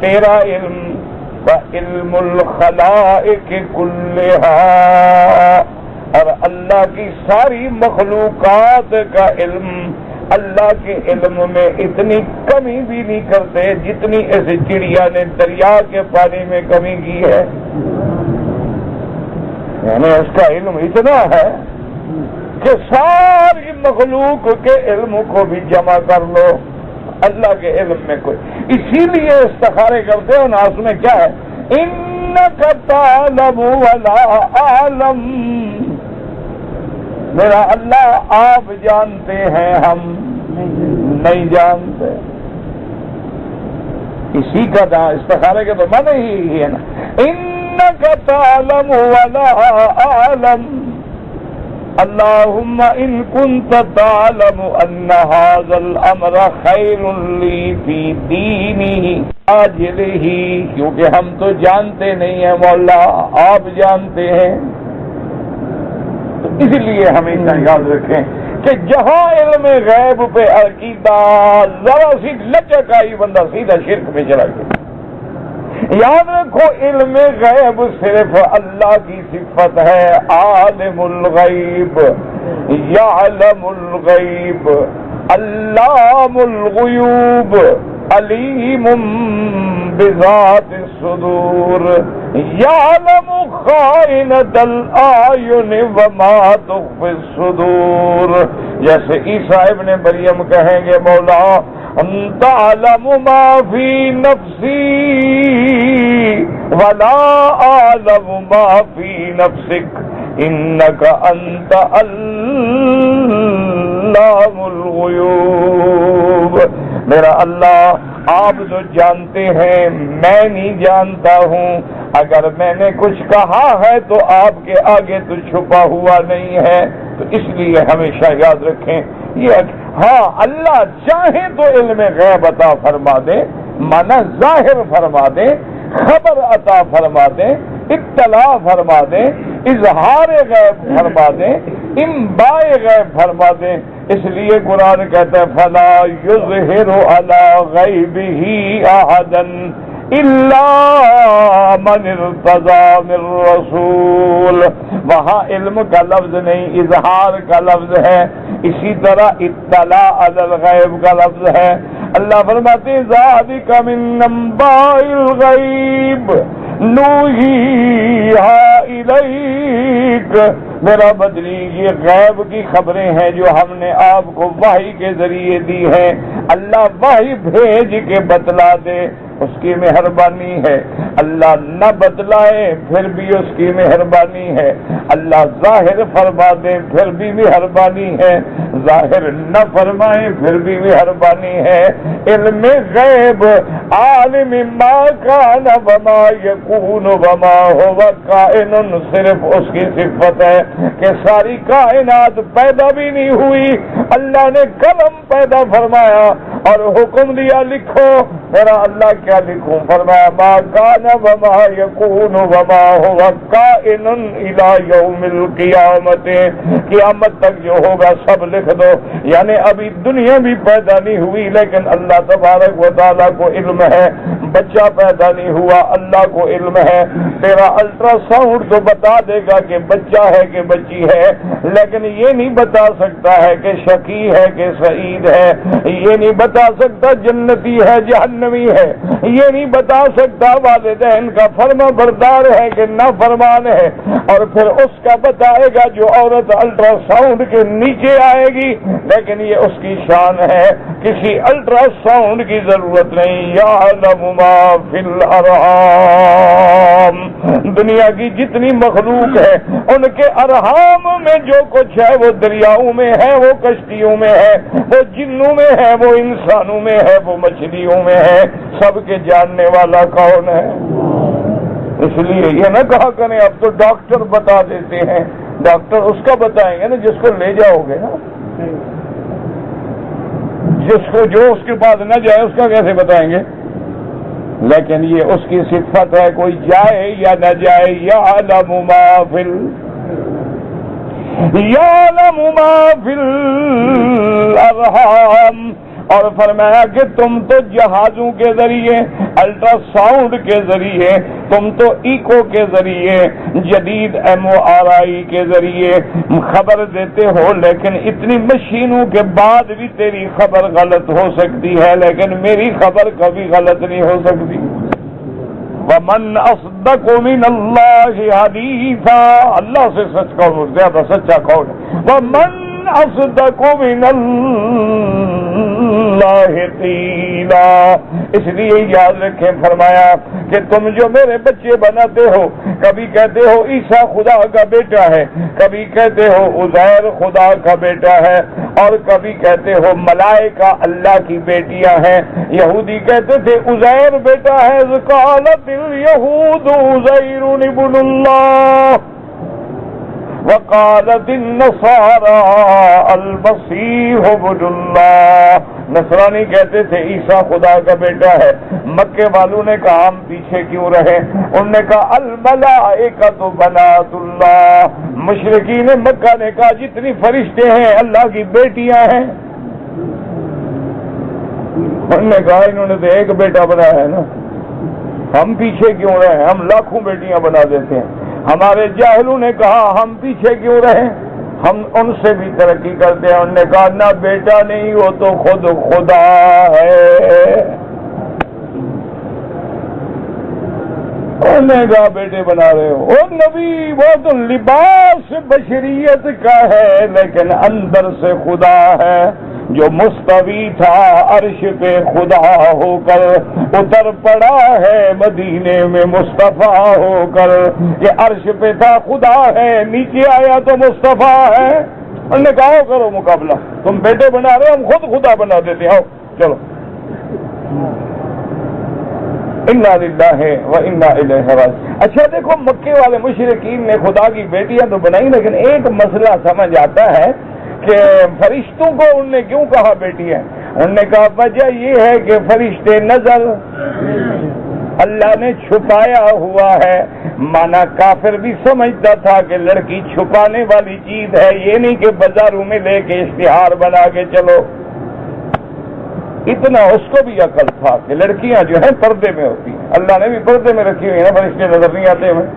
تیرا علم و علم الخلائق کلھا، اور اللہ کی ساری مخلوقات کا علم اللہ کے علم میں اتنی کمی بھی نہیں کرتے جتنی اس چڑیا نے دریا کے پانی میں کمی کی ہے. یعنی اس کا علم اتنا ہے کہ ساری مخلوق کے علم کو بھی جمع کر لو، اللہ کے علم میں کوئی. اسی لیے استخارے کرتے ہو نا، اس میں کیا ہے؟ انک تعلم ولا اعلم. میرا اللہ آپ جانتے ہیں، ہم نہیں جانتے. اسی کا تھا استخارے کے تو معنی ہی ہے نا، انک تعلم ولا اعلم. اللہم ان کنت تعلم ان هذا الامر خیر لی فی دینی آجلہ، کیونکہ ہم تو جانتے نہیں ہیں مولا، آپ جانتے ہیں. تو اس لیے ہمیشہ یاد رکھیں کہ جہاں علم غیب پہ عقیدہ ذرا سی لچک آئی بندہ سیدھا شرک میں چلا گیا. یاد رکھو علم غیب صرف اللہ کی صفت ہے. عالم الغیب، یعلم الغیب، علام الغیوب، علیم بذات الصدور، یعلم خائنۃ الاعین وما تخفی الصدور. جیسے عیسیٰ ابن مریم کہیں گے مولا انت اعلم ما فی نفسی ولا اعلم ما فی نفسک انک انت علام الغیوب. میرا اللہ آپ جو جانتے ہیں میں نہیں جانتا ہوں. اگر میں نے کچھ کہا ہے تو آپ کے آگے تو چھپا ہوا نہیں ہے. تو اس لیے ہمیشہ یاد رکھیں یہ. ہاں اللہ چاہے تو علم غیب عطا فرما دے، مانا ظاہر فرما دے، خبر عطا فرما دے، اطلاع فرما دے، اظہار غیب فرما دے، انباء غیب فرما دے. اس لیے قرآن کہتا ہے فلا یظہر علی غیبہ احدا الا من ارتضی من رسول. وہاں علم کا لفظ نہیں، اظہار کا لفظ ہے. اسی طرح اطلاع علی الغیب کا لفظ ہے. اللہ فرماتے ذالک من انباء الغیب نوحیھا الیک. میرا بدری یہ غیب کی خبریں ہیں جو ہم نے آپ کو وحی کے ذریعے دی ہیں. اللہ وحی بھیج کے بتلا دے اس کی مہربانی ہے. اللہ نہ بتلائے پھر بھی اس کی مہربانی ہے. اللہ ظاہر فرما دے پھر بھی مہربانی ہے. ظاہر نہ فرمائے پھر بھی مہربانی ہے. علم غیب عالم ما کان وما یکون وما هو کائن صرف اس کی صفت ہے کہ ساری کائنات پیدا بھی نہیں ہوئی. اللہ نے قلم پیدا فرمایا اور حکم دیا لکھو. میرا اللہ کیا لکھوں؟ فرمایا ما کان وما یکون وما هو کائن الی یوم القیامت. قیامت تک جو ہوگا سب لکھ دو. یعنی ابھی دنیا بھی پیدا نہیں ہوئی لیکن اللہ تبارک و تعالیٰ کو علم ہے. بچہ پیدا نہیں ہوا اللہ کو علم ہے. تیرا الٹرا ساؤنڈ تو بتا دے گا کہ بچہ ہے کہ بچی ہے، لیکن یہ نہیں بتا سکتا ہے کہ شقی ہے کہ سعید ہے. یہ نہیں بتا سکتا جنتی ہے جہنمی ہے. یہ نہیں بتا سکتا والدین کا فرما بردار ہے کہ نافرمان ہے. اور پھر اس کا بتائے گا جو عورت الٹرا ساؤنڈ کے نیچے آئے گی، لیکن یہ اس کی شان ہے. کسی الٹرا ساؤنڈ کی ضرورت نہیں. یعلم ما فی الارحام. دنیا کی جتنی مخلوق ہے ان کے ارحام میں جو کچھ ہے وہ دریاؤں میں ہے، وہ کشتیوں میں ہے، وہ جنوں میں ہے، وہ انسانوں میں ہے، وہ مچھلیوں میں ہے. سب کے جاننے والا کون ہے؟ اس لیے یہ نہ کہا کریں اب تو ڈاکٹر بتا دیتے ہیں، ڈاکٹر اس کا بتائیں گے نا جس کو لے جاؤ گے نا، جس کو جو اس کے پاس نہ جائے اس کا کیسے بتائیں گے؟ لیکن یہ اس کی صفت ہے، کوئی جائے یا نہ جائے، یعلم ما فی الارحام، اور فرمایا کہ تم تو جہازوں کے ذریعے، الٹرا ساؤنڈ کے ذریعے، تم تو ایکو کے ذریعے، جدید MRI کے ذریعے خبر دیتے ہو، لیکن اتنی مشینوں کے بعد بھی تیری خبر غلط ہو سکتی ہے، لیکن میری خبر کبھی غلط نہیں ہو سکتی۔ وَمَنْ أَصْدَقُ مِنَ اللَّهِ حَدِيثًا، اللہ سے سچ کون زیادہ سچا کون؟ وَمَنْ أَصْدَقُ مِنَ اللَّهِ قِيلًا، اس لیے یاد رکھیں، فرمایا کہ تم جو میرے بچے بناتے ہو، کبھی کہتے ہو عیسیٰ خدا کا بیٹا ہے، کبھی کہتے ہو عزیر خدا کا بیٹا ہے، اور کبھی کہتے ہو ملائکہ اللہ کی بیٹیاں ہیں۔ یہودی کہتے تھے عزیر بیٹا ہے، قالت الیہود عزیر ابن اللہ، وقالت النصارى المسیح ابن اللہ، نصرانی کہتے تھے عیسیٰ خدا کا بیٹا ہے۔ مکے والوں نے کہا ہم پیچھے کیوں رہے، انہوں نے کہا الملائکۃ بنات اللہ، مشرکین مکہ نے کہا جتنی فرشتے ہیں اللہ کی بیٹیاں ہیں۔ انہوں نے کہا انہوں نے تو ایک بیٹا بنایا ہے نا، ہم پیچھے کیوں رہے، ہم لاکھوں بیٹیاں بنا دیتے ہیں۔ ہمارے جاہلوں نے کہا ہم پیچھے کیوں رہے، ہم ان سے بھی ترقی کرتے ہیں۔ انہوں نے کہا نہ بیٹا نہیں، وہ تو خود خدا ہے۔ انہوں نے کہا بیٹے بنا رہے ہو، وہ نبی وہ تو لباس بشریت کا ہے لیکن اندر سے خدا ہے، جو مستوی تھا عرش پہ خدا ہو کر اتر پڑا ہے مدینے میں مصطفیٰ ہو کر، کہ عرش پہ تھا خدا ہے، نیچے آیا تو مصطفیٰ ہے۔ انہوں نے کہا کرو مقابلہ، تم بیٹے بنا رہے ہم خود خدا بنا دیتے، آؤ چلو۔ انا للہ و انا الیہ راجعون۔ اچھا دیکھو مکے والے مشرکین نے خدا کی بیٹیاں تو بنائی، لیکن ایک مسئلہ سمجھ آتا ہے کہ فرشتوں کو انہوں نے کیوں کہا بیٹی ہے؟ انہوں نے کہا وجہ یہ ہے کہ فرشتے نظر اللہ نے چھپایا ہوا ہے، مانا کافر بھی سمجھتا تھا کہ لڑکی چھپانے والی چیز ہے، یہ نہیں کہ بازاروں میں لے کے اشتہار بنا کے چلو۔ اتنا اس کو بھی عقل تھا کہ لڑکیاں جو ہیں پردے میں ہوتی ہیں، اللہ نے بھی پردے میں رکھی ہوئی ہیں، فرشتے نظر نہیں آتے ہمیں۔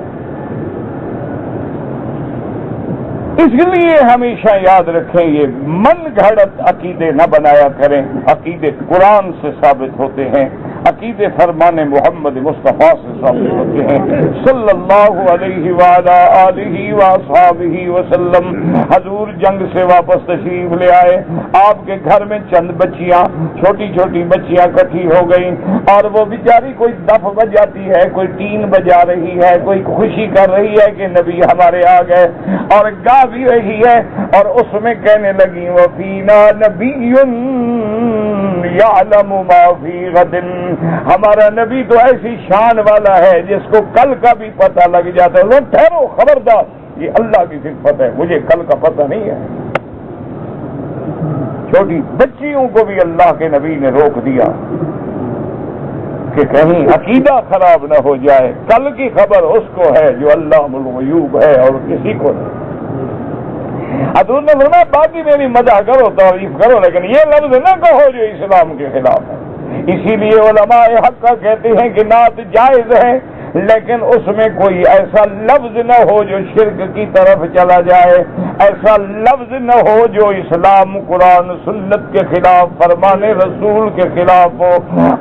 اس لیے ہمیشہ یاد رکھیں یہ من گھڑت عقیدے نہ بنایا کریں، عقیدے قرآن سے ثابت ہوتے ہیں، عقیدے فرمان محمد مصطفیٰ سے ثابت ہوتے ہیں صلی اللہ علیہ وآلہ آلہ وصحبہ وسلم۔ حضور جنگ سے واپس تشریف لے آئے، آپ کے گھر میں چند بچیاں، چھوٹی چھوٹی بچیاں اکٹھی ہو گئیں، اور وہ بیچاری کوئی دف بجاتی ہے، کوئی ٹین بجا رہی ہے، کوئی خوشی کر رہی ہے کہ نبی ہمارے آ گئے، اور گا بھی رہی ہے، اور اس میں کہنے لگی وَفِينَا نَبِيٌّ يَعْلَمُ مَا فِي غَدٍ، ہمارا نبی تو ایسی شان والا ہے جس کو کل کا بھی پتہ لگ جاتا ہے۔ لوگ ٹھہرو، خبردار، یہ اللہ کی صفت ہے، مجھے کل کا پتہ نہیں ہے۔ چھوٹی بچیوں کو بھی اللہ کے نبی نے روک دیا کہ کہیں عقیدہ خراب نہ ہو جائے، کل کی خبر اس کو ہے جو علام الغیوب ہے اور کسی کو نہیں۔ حضور نے فرمایا باقی میری مدح کرو، تعریف کرو، لیکن یہ لفظ نہ کہو جو اسلام کے خلاف ہے۔ اسی لیے علماء حق کا کہتے ہیں کہ نعت جائز ہے، لیکن اس میں کوئی ایسا لفظ نہ ہو جو شرک کی طرف چلا جائے، ایسا لفظ نہ ہو جو اسلام قرآن سنت کے خلاف، فرمان رسول کے خلاف ہو،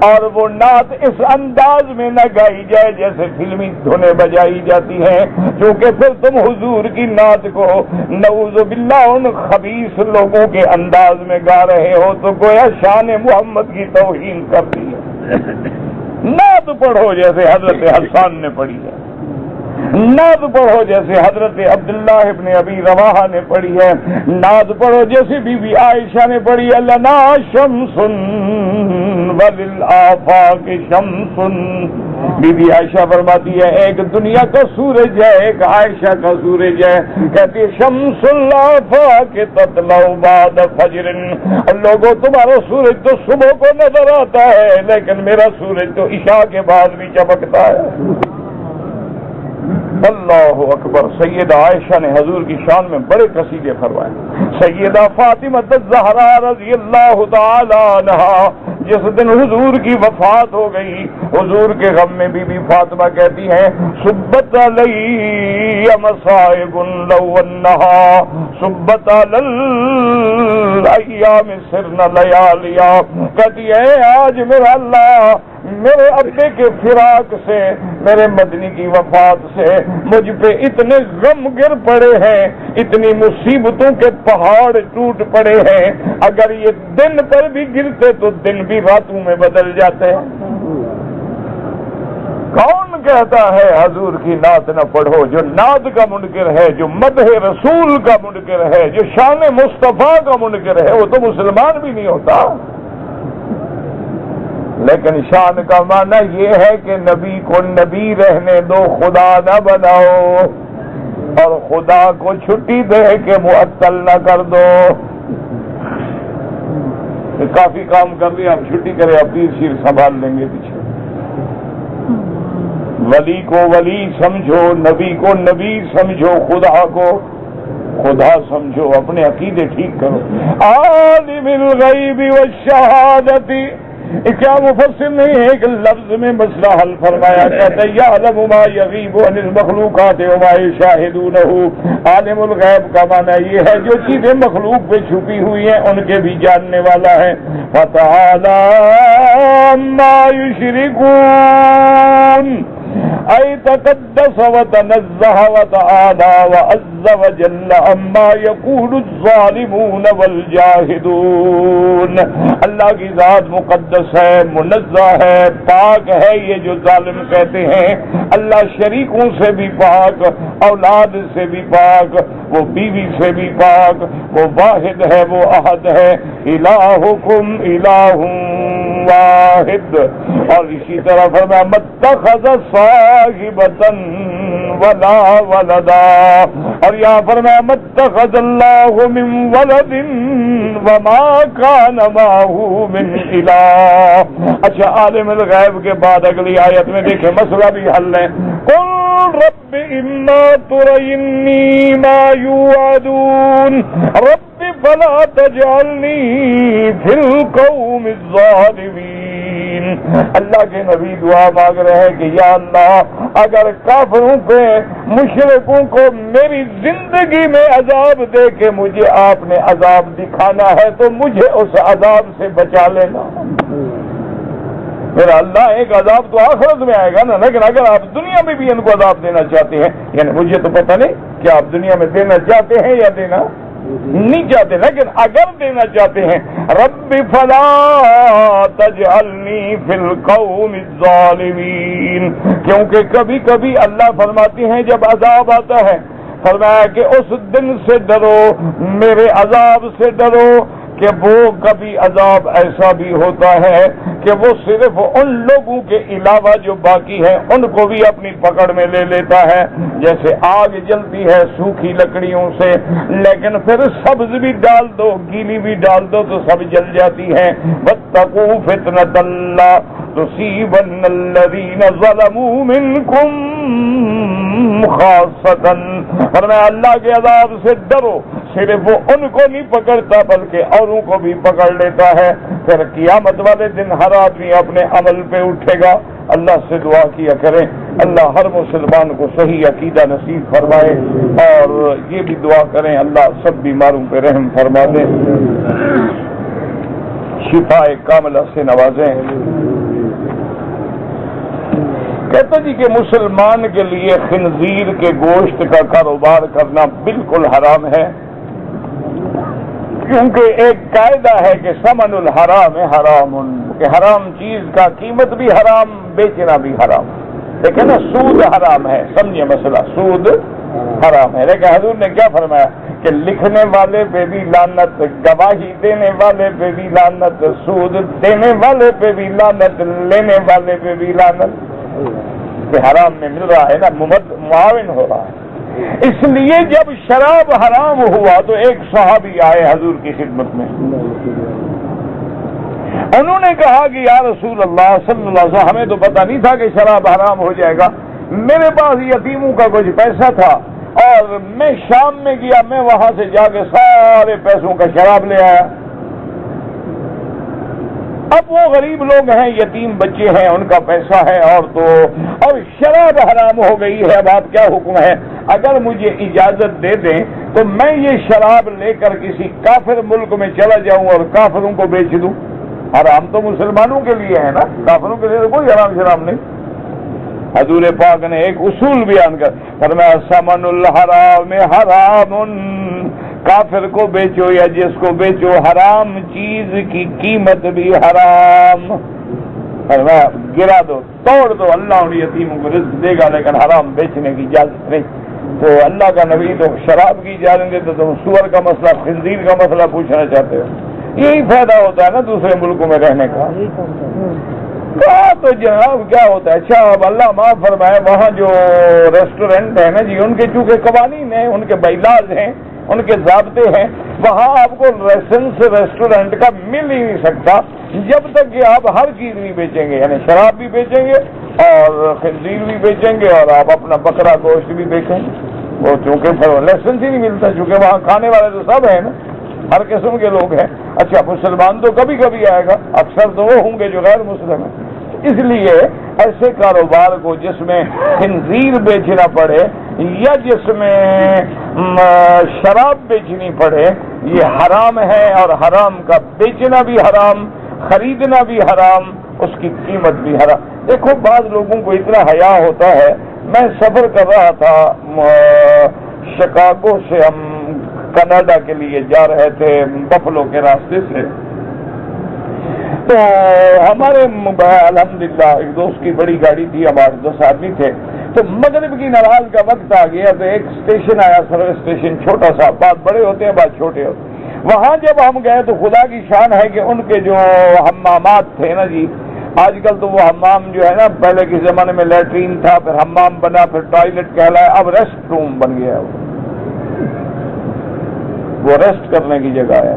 اور وہ نعت اس انداز میں نہ گائی جائے جیسے فلمی دھنیں بجائی جاتی ہیں، کیونکہ پھر تم حضور کی نعت کو نعوذ باللہ ان خبیث لوگوں کے انداز میں گا رہے ہو تو گویا شان محمد کی توہین کر دی ہے۔ نعت پڑھو جیسے حضرت حسان نے پڑھی ہے، نعت پڑھو جیسے حضرت عبداللہ ابن ابی رواحہ نے پڑھی ہے، نعت پڑھو جیسے بی بی عائشہ نے پڑھی ہے، لنا شمس وللآفاق شمس بی بی عائشہ فرماتی ہے ایک دنیا کا سورج ہے ایک عائشہ کا سورج ہے. کہتی ہے شمس الآفاق تطلع بعد فجر. لوگوں تمہارا سورج تو صبح کو نظر آتا ہے لیکن میرا سورج تو عشاء کے بعد بھی چمکتا ہے. اللہ اکبر. سیدہ عائشہ نے حضور کی شان میں بڑے قصیدے فرمائے. سیدہ فاطمہ الزہرا رضی اللہ تعالی عنہا جس دن حضور کی وفات ہو گئی حضور کے غم میں بی بی فاطمہ کہتی ہیں سبت علی مصائب لو انہا سبت علی الایام سرن لیالیا. کہتی ہے آج میرا اللہ میرے ابے کے فراق سے میرے مدنی کی وفات سے مجھ پہ اتنے غم گر پڑے ہیں اتنی مصیبتوں کے پہاڑ ٹوٹ پڑے ہیں اگر یہ دن پر بھی گرتے تو دن بھی راتوں میں بدل جاتے ہیں. کون کہتا ہے حضور کی نعت نہ پڑھو؟ جو نعت کا منکر ہے جو مدح رسول کا منکر ہے جو شان مصطفیٰ کا منکر ہے وہ تو مسلمان بھی نہیں ہوتا. لیکن شان کا معنی یہ ہے کہ نبی کو نبی رہنے دو خدا نہ بناؤ اور خدا کو چھٹی دے کے معطل نہ کر دو. کافی کام کر لیا آپ چھٹی کرے آپ پیر شیر سنبھال لیں گے پیچھے. ولی کو ولی سمجھو نبی کو نبی سمجھو خدا کو خدا سمجھو اپنے عقیدے ٹھیک کرو. عالم الغیب والشہادت. کیا مفسر نے ایک لفظ میں مسئلہ حل فرمایا کہتے یعلم ما یغیب عن المخلوقات وما یشاہدونہ. عالم الغیب کا معنی یہ ہے جو چیزیں مخلوق پہ چھپی ہوئی ہیں ان کے بھی جاننے والا ہے. فتعالی عما یشرکون ای تقدس وتنزہ وتعالی وعز وجل عما یقول الظالمون والجاہدون. اللہ کی ذات مقدس ہے منزہ ہے پاک ہے یہ جو ظالم کہتے ہیں. اللہ شریکوں سے بھی پاک اولاد سے بھی پاک وہ بیوی سے بھی پاک وہ واحد ہے وہ احد ہے. الہکم الہ واحد. اور اسی طرح فرمایا متخذ صاحبۃ ولا ولدا. اور یہاں فرمایا متخذ اللہ من ولد وما کان معہ من الہ. اچھا عالم الغیب کے بعد اگلی آیت میں دیکھیں مسئلہ بھی حل ہے. قل رب اما ترینی ما یوعدون رب فلا تجعلنی فی القوم الظالمین. اللہ کے نبی دعا مانگ رہے ہیں کہ یا اللہ اگر کافروں پہ مشرکوں کو میری زندگی میں عذاب دے کے مجھے آپ نے عذاب دکھانا ہے تو مجھے اس عذاب سے بچا لینا. میرا اللہ ایک عذاب تو آخرت میں آئے گا نا لیکن اگر آپ دنیا میں بھی ان کو عذاب دینا چاہتے ہیں یعنی مجھے تو پتہ نہیں کہ آپ دنیا میں دینا چاہتے ہیں یا دینا نہیں چاہتے لیکن اگر دینا چاہتے ہیں رب فلا تجعلنی فی القوم الظالمین. کیونکہ کبھی کبھی اللہ فرماتے ہیں جب عذاب آتا ہے فرمایا کہ اس دن سے ڈرو میرے عذاب سے ڈرو کہ وہ کبھی عذاب ایسا بھی ہوتا ہے کہ وہ صرف ان لوگوں کے علاوہ جو باقی ہیں ان کو بھی اپنی پکڑ میں لے لیتا ہے. جیسے آگ جلتی ہے سوکھی لکڑیوں سے لیکن پھر سبز بھی ڈال دو گیلی بھی ڈال دو تو سب جل جاتی ہیں. واتقوا فتنة لا تصيبن الذين ظلموا منكم خاصة. فرمایا اللہ کے عذاب سے ڈرو صرف وہ ان کو نہیں پکڑتا بلکہ اوروں کو بھی پکڑ لیتا ہے. پھر قیامت والے دن ہر آدمی اپنے عمل پہ اٹھے گا. اللہ سے دعا کیا کریں اللہ ہر مسلمان کو صحیح عقیدہ نصیب فرمائے اور یہ بھی دعا کریں اللہ سب بیماروں پہ رحم فرما دے شفا کاملہ سے نوازیں. کہتا جی کہ مسلمان کے لیے خنزیر کے گوشت کا کاروبار کرنا بالکل حرام ہے کیونکہ ایک قاعدہ ہے کہ ثمن الحرام حرام کہ حرام چیز کا قیمت بھی حرام بیچنا بھی حرام. دیکھیں نا سود حرام ہے سمجھے مسئلہ سود حرام ہے لیکن حضور نے کیا فرمایا کہ لکھنے والے پہ بھی لعنت گواہی دینے والے پہ بھی لعنت سود دینے والے پہ بھی لعنت لینے والے پہ بھی لعنت. کہ حرام میں مل رہا ہے نا، معاون ہو رہا ہے۔ اس لیے جب شراب حرام ہوا تو ایک صحابی آئے حضور کی خدمت میں، انہوں نے کہا کہ یا رسول اللہ صلی اللہ علیہ وسلم، ہمیں تو پتہ نہیں تھا کہ شراب حرام ہو جائے گا، میرے پاس یتیموں کا کچھ پیسہ تھا اور میں شام میں گیا، میں وہاں سے جا کے سارے پیسوں کا شراب لے آیا۔ اب وہ غریب لوگ ہیں، یتیم بچے ہیں، ان کا پیسہ ہے اور شراب حرام ہو گئی ہے، اب آپ کیا حکم ہے؟ اگر مجھے اجازت دے دیں تو میں یہ شراب لے کر کسی کافر ملک میں چلا جاؤں اور کافروں کو بیچ دوں۔ حرام تو مسلمانوں کے لیے ہے نا، کافروں کے لیے تو کوئی حرام شراب نہیں۔ حضور پاک نے ایک اصول بیان کر فرمایا ثمن الحرام حرام، کافر کو بیچو یا جس کو بیچو، حرام چیز کی قیمت بھی حرام۔ فرمایا گرا دو، توڑ دو، اللہ ان یتیموں کو رزق دے گا لیکن حرام بیچنے کی اجازت نہیں۔ تو اللہ کا نبی تو شراب کی اجازت دے تو تم سور کا مسئلہ، خنزیر کا مسئلہ پوچھنا چاہتے ہو؟ یہی فائدہ ہوتا ہے نا دوسرے ملکوں میں رہنے کا۔ کہا تو جناب کیا ہوتا ہے؟ اچھا اب اللہ معاف فرمائے، وہاں جو ریسٹورینٹ ہے نا جی، ان کے چونکہ قوانین ہیں، ان کے بائیلاز ہیں، ان کے ضابطے ہیں، وہاں آپ کو لائسنس ریسٹورینٹ کا مل ہی نہیں سکتا جب تک کہ آپ ہر چیز نہیں بیچیں گے، یعنی شراب بھی بیچیں گے اور خنزیر بھی بیچیں گے اور آپ اپنا بکرا گوشت بھی بیچیں گے۔ وہ چونکہ لائسنس ہی نہیں ملتا، چونکہ وہاں کھانے والے تو سب ہیں نا، ہر قسم کے لوگ ہیں۔ اچھا مسلمان تو کبھی کبھی آئے گا، اکثر تو وہ ہوں گے جو غیر مسلم ہیں۔ اس لیے ایسے کاروبار کو جس میں خنزیر بیچنا پڑے یا جس میں شراب بیچنی پڑے، یہ حرام ہے، اور حرام کا بیچنا بھی حرام، خریدنا بھی حرام، اس کی قیمت بھی حرام۔ دیکھو بعض لوگوں کو اتنا حیا ہوتا ہے، میں سفر کر رہا تھا شکاگو سے، ہم کینیڈا کے لیے جا رہے تھے بفلو کے راستے سے، تو ہمارے الحمدللہ ایک دوست کی بڑی گاڑی تھی، ہم 8-10 آدمی تھے، تو مغرب کی نماز کا وقت آ گیا تو ایک اسٹیشن آیا، سروس اسٹیشن چھوٹا سا، بعض بڑے ہوتے ہیں بعض چھوٹے ہوتے ہیں۔ وہاں جب ہم گئے تو خدا کی شان ہے کہ ان کے جو حمامات تھے نا جی، آج کل تو وہ حمام جو ہے نا، پہلے کے زمانے میں لیٹرین تھا، پھر حمام بنا، پھر ٹوائلٹ کہلایا، اب ریسٹ روم بن گیا، وہ ریسٹ کرنے کی جگہ ہے،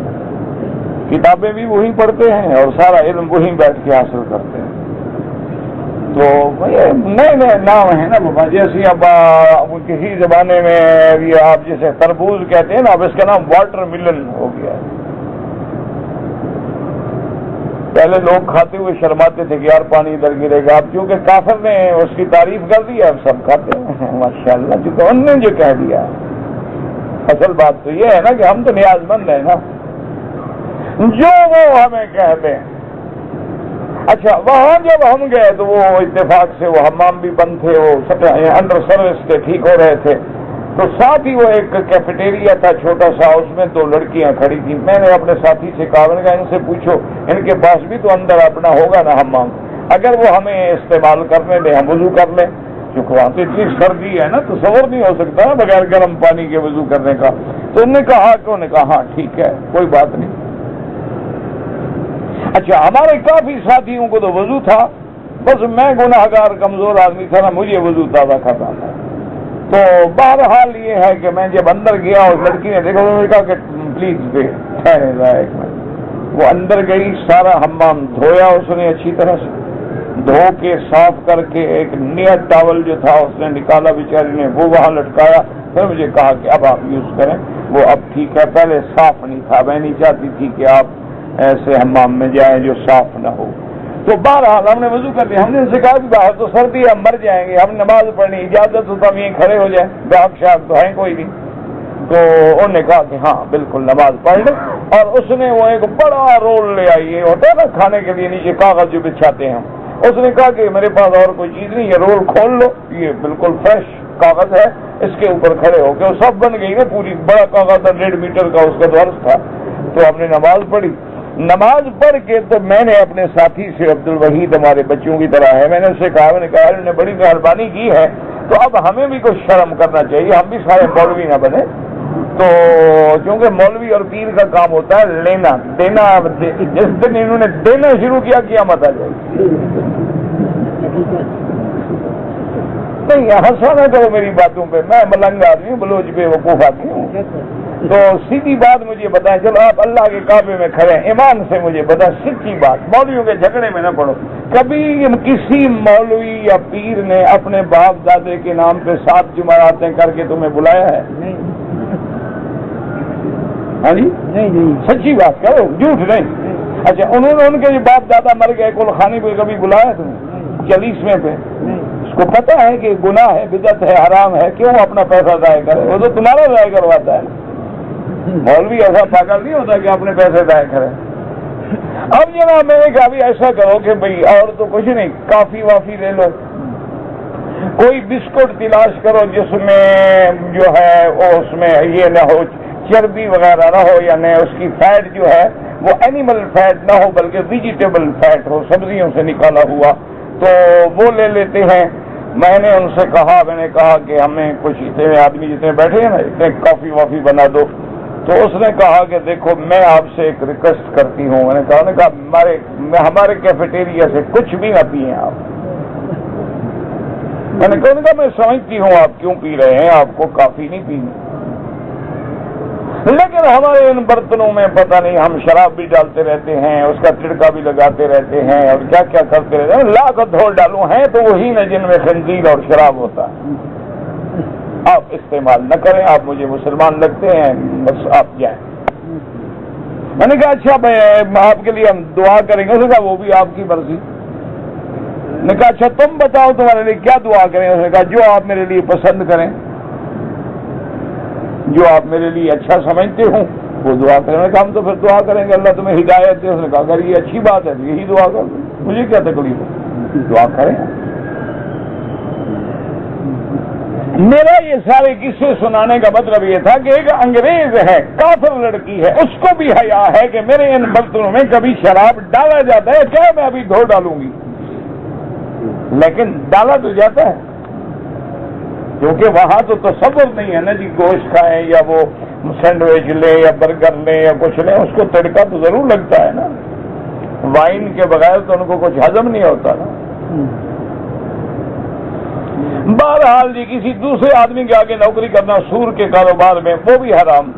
کتابیں بھی وہیں پڑھتے ہیں اور سارا علم وہیں بیٹھ کے حاصل کرتے ہیں۔ تو نئے نئے نام ہیں نا بابا، جیسے اب کسی زمانے میں یہ آپ جیسے تربوز کہتے ہیں نا، اب اس کا نام واٹر ملن ہو گیا ہے۔ پہلے لوگ کھاتے ہوئے شرماتے تھے کہ یار پانی ادھر گرے گا، اب چونکہ کافر نے اس کی تعریف کر دی، اب سب کھاتے ہیں ماشاءاللہ، چونکہ انہوں نے جو کہہ دیا۔ اصل بات تو یہ ہے نا کہ ہم تو نیاز مند ہیں نا، جو وہ ہمیں کہتے ہیں۔ اچھا وہاں جب ہم گئے تو وہ اتفاق سے وہ حمام بھی بند تھے، وہ انڈر سروس تھے، ٹھیک ہو رہے تھے، تو ساتھ ہی وہ ایک کیفیٹیریا تھا چھوٹا سا، اس میں 2 لڑکیاں کھڑی تھیں۔ میں نے اپنے ساتھی سے کہا، میں نے کہا ان سے پوچھو، ان کے پاس بھی تو اندر اپنا ہوگا نا حمام، اگر وہ ہمیں استعمال کرنے دیں ہم وضو کر لیں، چونکہ وہاں تو اتنی سردی ہے نا، تصور نہیں ہو سکتا نا بغیر گرم پانی کے وضو کرنے کا۔ تو انہوں نے کہا کہ انہوں نے کہا ہاں ٹھیک ہے کوئی بات نہیں۔ اچھا ہمارے کافی ساتھیوں کو تو وضو تھا، بس میں گناہگار کمزور آدمی تھا نا، مجھے وضو تازہ کرنا تھا۔ تو بہرحال یہ ہے کہ میں جب اندر گیا اور لڑکی نے دیکھا، انہوں نے کہا کہ پلیز ایک منٹ، وہ اندر گئی، سارا حمام دھویا اس نے اچھی طرح سے، دھو کے صاف کر کے ایک نیا ٹاول جو تھا اس نے نکالا بیچاری نے، وہ وہاں لٹکایا، پھر مجھے کہا کہ اب آپ یوز کریں، وہ اب ٹھیک ہے، پہلے صاف نہیں تھا، میں نہیں چاہتی تھی کہ آپ ایسے حمام میں جائیں جو صاف نہ ہو۔ تو بہرحال ہم نے وضو کر دیا، ہم نے ان سے کہا کہ باہر تو سردی ہے، ہم مر جائیں گے، ہم نماز پڑھنی اجازت ہو تو ہم یہیں کھڑے ہو جائیں، گاہک شاہک تو ہیں کوئی نہیں۔ تو انہوں نے کہا کہ ہاں بالکل نماز پڑھ لیں، اور اس نے وہ ایک بڑا رول لے آئی، یہ ہوتا ہے نا کھانے کے لیے نیچے کاغذ جو بچھاتے ہیں، اس نے کہا کہ میرے پاس اور کوئی چیز نہیں، یہ رول کھول لو، یہ بالکل فریش کاغذ ہے، اس کے اوپر کھڑے ہو کے وہ سب بن گئی نا، پوری بڑا کاغذ تھا 1.5 میٹر کا، اس کا تو عرض تھا۔ تو ہم نے نماز پڑھی، نماز پڑھ کے تو میں نے اپنے ساتھی سے، عبد الوحید ہمارے بچوں کی طرح ہے، میں نے اس سے کہا، میں نے کہا انہوں نے بڑی مہربانی کی ہے، تو اب ہمیں بھی کچھ شرم کرنا چاہیے، ہم بھی سارے مولوی نہ بنے۔ تو کیونکہ مولوی اور پیر کا کام ہوتا ہے لینا دینا، جس دن انہوں نے دینا شروع کیا قیامت آ جائے گی۔ نہیں ہنسا نہ کرو میری باتوں پہ، میں ملنگ آدمی ہوں، بلوچ بے وقوف آدمی ہوں، تو سیدھی بات مجھے بتائیں. چلو آپ اللہ کے کعبے میں کھڑے ہیں، ایمان سے مجھے بتائیں سچی بات، مولویوں کے جھگڑے میں نہ پڑو. کبھی کسی مولوی یا پیر نے اپنے باپ دادے کے نام پہ 7 جمعراتیں کر کے تمہیں بلایا ہے؟ ہاں جی نہیں، سچی بات کرو، جھوٹ نہیں. اچھا انہوں نے ان کے جو باپ دادا مر گئے کلخانی پہ کبھی بلایا تمہیں 40ویں پہ؟ اس کو پتا ہے کہ گناہ ہے، بدعت ہے، حرام ہے، کیوں اپنا پیسہ ضائع کرے؟ وہ تو تمہارا ضائع کرواتا ہے. مولوی ایسا پاگل نہیں ہوتا کہ اپنے پیسے ضائع کرے. اب جناب میں نے کہا بھی ایسا کرو کہ بھئی اور تو کچھ نہیں، کافی وافی لے لو، کوئی بسکٹ تلاش کرو جس میں جو ہے وہ اس میں یہ نہ ہو، چربی وغیرہ نہ ہو، یعنی اس کی فیٹ جو ہے وہ اینیمل فیٹ نہ ہو بلکہ ویجیٹیبل فیٹ ہو، سبزیوں سے نکالا ہوا، تو وہ لے لیتے ہیں. میں نے ان سے کہا، میں نے کہا کہ ہمیں کچھ اتنے آدمی جتنے بیٹھے ہیں نا اتنے کافی وافی بنا دو. تو اس نے کہا کہ دیکھو میں آپ سے ایک ریکویسٹ کرتی ہوں. میں نے کہا ہمارے کیفیٹیریا سے کچھ بھی نہ پیئیں آپ. میں نے کہا میں سمجھتی ہوں آپ کیوں پی رہے ہیں، آپ کو کافی نہیں پینی، لیکن ہمارے ان برتنوں میں پتہ نہیں ہم شراب بھی ڈالتے رہتے ہیں، اس کا تڑکا بھی لگاتے رہتے ہیں اور کیا کیا کرتے رہتے ہیں. لاکھ دھول ڈالوں ہیں تو وہی نا جن میں خنزیر اور شراب ہوتا ہے. آپ استعمال نہ کریں، آپ مجھے مسلمان لگتے ہیں، بس آپ جائیں. میں نے کہا اچھا آپ کے لیے ہم دعا کریں گے. اس نے کہا وہ بھی آپ کی مرضی. نے کہا اچھا تم بتاؤ تمہارے لیے کیا دعا کریں. اس نے کہا جو آپ میرے لیے پسند کریں، جو آپ میرے لیے اچھا سمجھتے ہوں وہ دعا کریں. میں نے کہا ہم تو پھر دعا کریں گے اللہ تمہیں ہدایت دے. اس نے کہا اگر یہ اچھی بات ہے تو یہی دعا کر دیں، مجھے کیا تکلیف ہے، دعا کریں. میرا یہ سارے قصے سنانے کا مطلب یہ تھا کہ ایک انگریز ہے، کافر لڑکی ہے، اس کو بھی حیا ہے کہ میرے ان برتنوں میں کبھی شراب ڈالا جاتا ہے، کیا میں ابھی دھو ڈالوں گی، لیکن ڈالا تو جاتا ہے کیونکہ وہاں تو تصور نہیں ہے نا جی گوشت کھائیں یا وہ سینڈوچ لیں یا برگر لیں یا کچھ لیں، اس کو تڑکا تو ضرور لگتا ہے نا. وائن کے بغیر تو ان کو کچھ ہضم نہیں ہوتا نا. بہرحال جی کسی دوسرے آدمی کے آگے نوکری کرنا سور کے کاروبار میں وہ بھی حرام.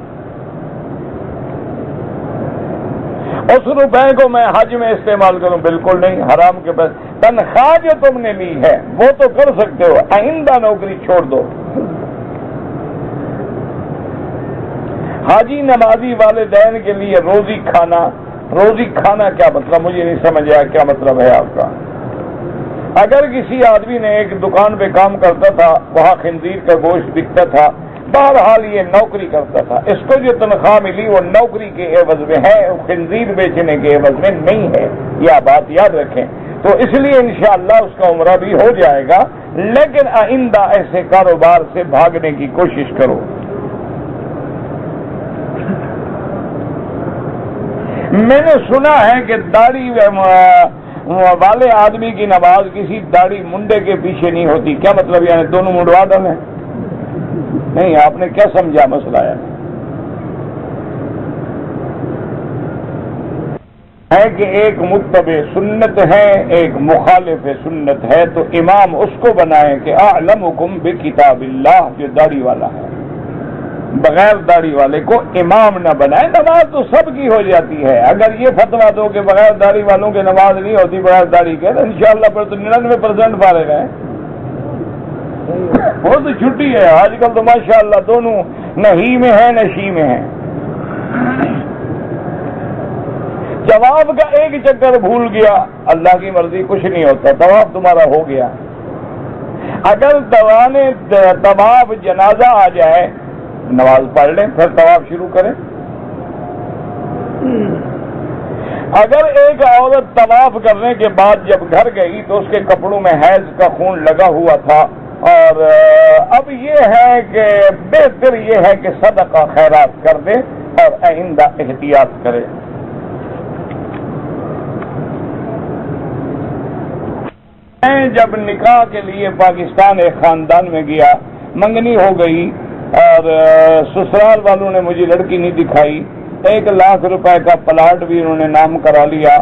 اس روپے کو میں حج میں استعمال کروں بالکل نہیں، حرام کے پاس. تنخواہ جو تم نے لی ہے وہ تو کر سکتے ہو، آئندہ نوکری چھوڑ دو. حاجی نمازی والدین کے لیے روزی کھانا کیا مطلب، مجھے نہیں سمجھ آیا کیا مطلب ہے آپ کا. اگر کسی آدمی نے ایک دکان پہ کام کرتا تھا، وہاں خنزیر کا گوشت بکتا تھا، بہرحال یہ نوکری کرتا تھا، اس کو جو تنخواہ ملی وہ نوکری کے عوض میں ہے، خنزیر بیچنے کے عوض میں نہیں ہے. یہ بات یاد رکھیں. تو اس لیے انشاءاللہ اس کا عمرہ بھی ہو جائے گا، لیکن آئندہ ایسے کاروبار سے بھاگنے کی کوشش کرو. میں نے سنا ہے کہ داڑھی والے آدمی کی نماز کسی داڑھی منڈے کے پیچھے نہیں ہوتی. کیا مطلب، یعنی دونوں منڈوا ڈالیں؟ نہیں، آپ نے کیا سمجھا مسئلہ ہے کہ ایک متبع سنت ہے ایک مخالف سنت ہے، تو امام اس کو بنائیں کہ اعلمکم بکتاب اللہ، جو داڑھی والا ہے. بغیر داڑھی والے کو امام نہ بنائے. نماز تو سب کی ہو جاتی ہے. اگر یہ فتویٰ دو کہ بغیر داڑھی والوں کی نماز نہیں ہوتی بغیر داڑھی کے، تو انشاءاللہ پھر تو 99% فارغ ہیں. وہ تو چھٹی ہے آج کل تو ماشاءاللہ دونوں نہ ہی میں ہیں نہ شی میں ہیں. طواف کا ایک چکر بھول گیا، اللہ کی مرضی کچھ نہیں ہوتا، طواف تمہارا ہو گیا. اگر طواف جنازہ آ جائے نماز پڑھ لیں پھر طواف شروع کریں. اگر ایک عورت طواف کرنے کے بعد جب گھر گئی تو اس کے کپڑوں میں حیض کا خون لگا ہوا تھا، اور اب یہ ہے کہ بہتر یہ ہے کہ صدقہ خیرات کر دے اور آئندہ احتیاط کرے. میں جب نکاح کے لیے پاکستان ایک خاندان میں گیا، منگنی ہو گئی اور سسرال والوں نے مجھے لڑکی نہیں دکھائی. 1 لاکھ روپے کا پلاٹ بھی انہوں نے نام کرا لیا،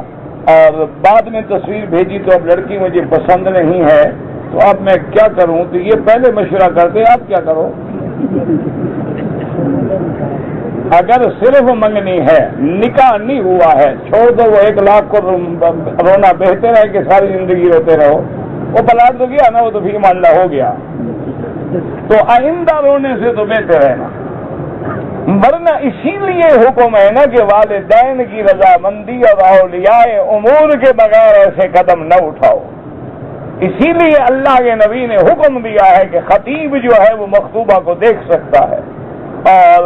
اور بعد میں تصویر بھیجی تو اب لڑکی مجھے پسند نہیں ہے. تو اب میں کیا کروں؟ تو یہ پہلے مشورہ کرتے آپ کیا کرو؟ اگر صرف منگنی ہے، نکاح نہیں ہوا ہے، چھوڑ دو، وہ 1 لاکھ کو رونا بہتر ہے کہ ساری زندگی روتے رہو۔ وہ پلاٹ تو گیا نا، وہ تو فی معاملہ ہو گیا، تو آئندہ رونے سے تو بہتر ہے نا۔ ورنہ اسی لیے حکم ہے نا کہ والدین کی رضامندی اور اولیاء امور کے بغیر ایسے قدم نہ اٹھاؤ۔ اسی لیے اللہ کے نبی نے حکم دیا ہے کہ خطیب جو ہے وہ مخطوبہ کو دیکھ سکتا ہے، اور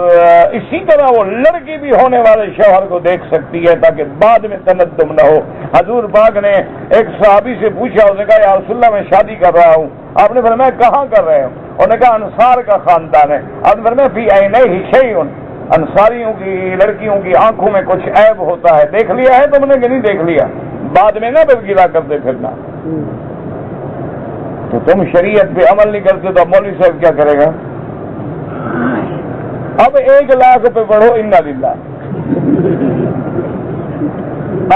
اسی طرح وہ لڑکی بھی ہونے والے شوہر کو دیکھ سکتی ہے تاکہ بعد میں تندم نہ ہو۔ حضور پاک نے ایک صحابی سے پوچھا، اس نے کہا یا رسول اللہ میں شادی کر رہا ہوں۔ آپ نے فرمایا کہاں کر رہے ہو؟ انہوں نے کہا انصار کا خاندان ہے۔ آپ نے فرمایا فی عینیہ شیء، انصاریوں کی لڑکیوں کی آنکھوں میں کچھ عیب ہوتا ہے، دیکھ لیا ہے تم نے کہ نہیں دیکھ لیا؟ بعد میں نہ گلا کرتے پھرنا۔ تو تم شریعت پہ عمل نہیں کرتے تو مولوی صاحب کیا کرے گا؟ اب 1 لاکھ پہ پڑھو انا للہ،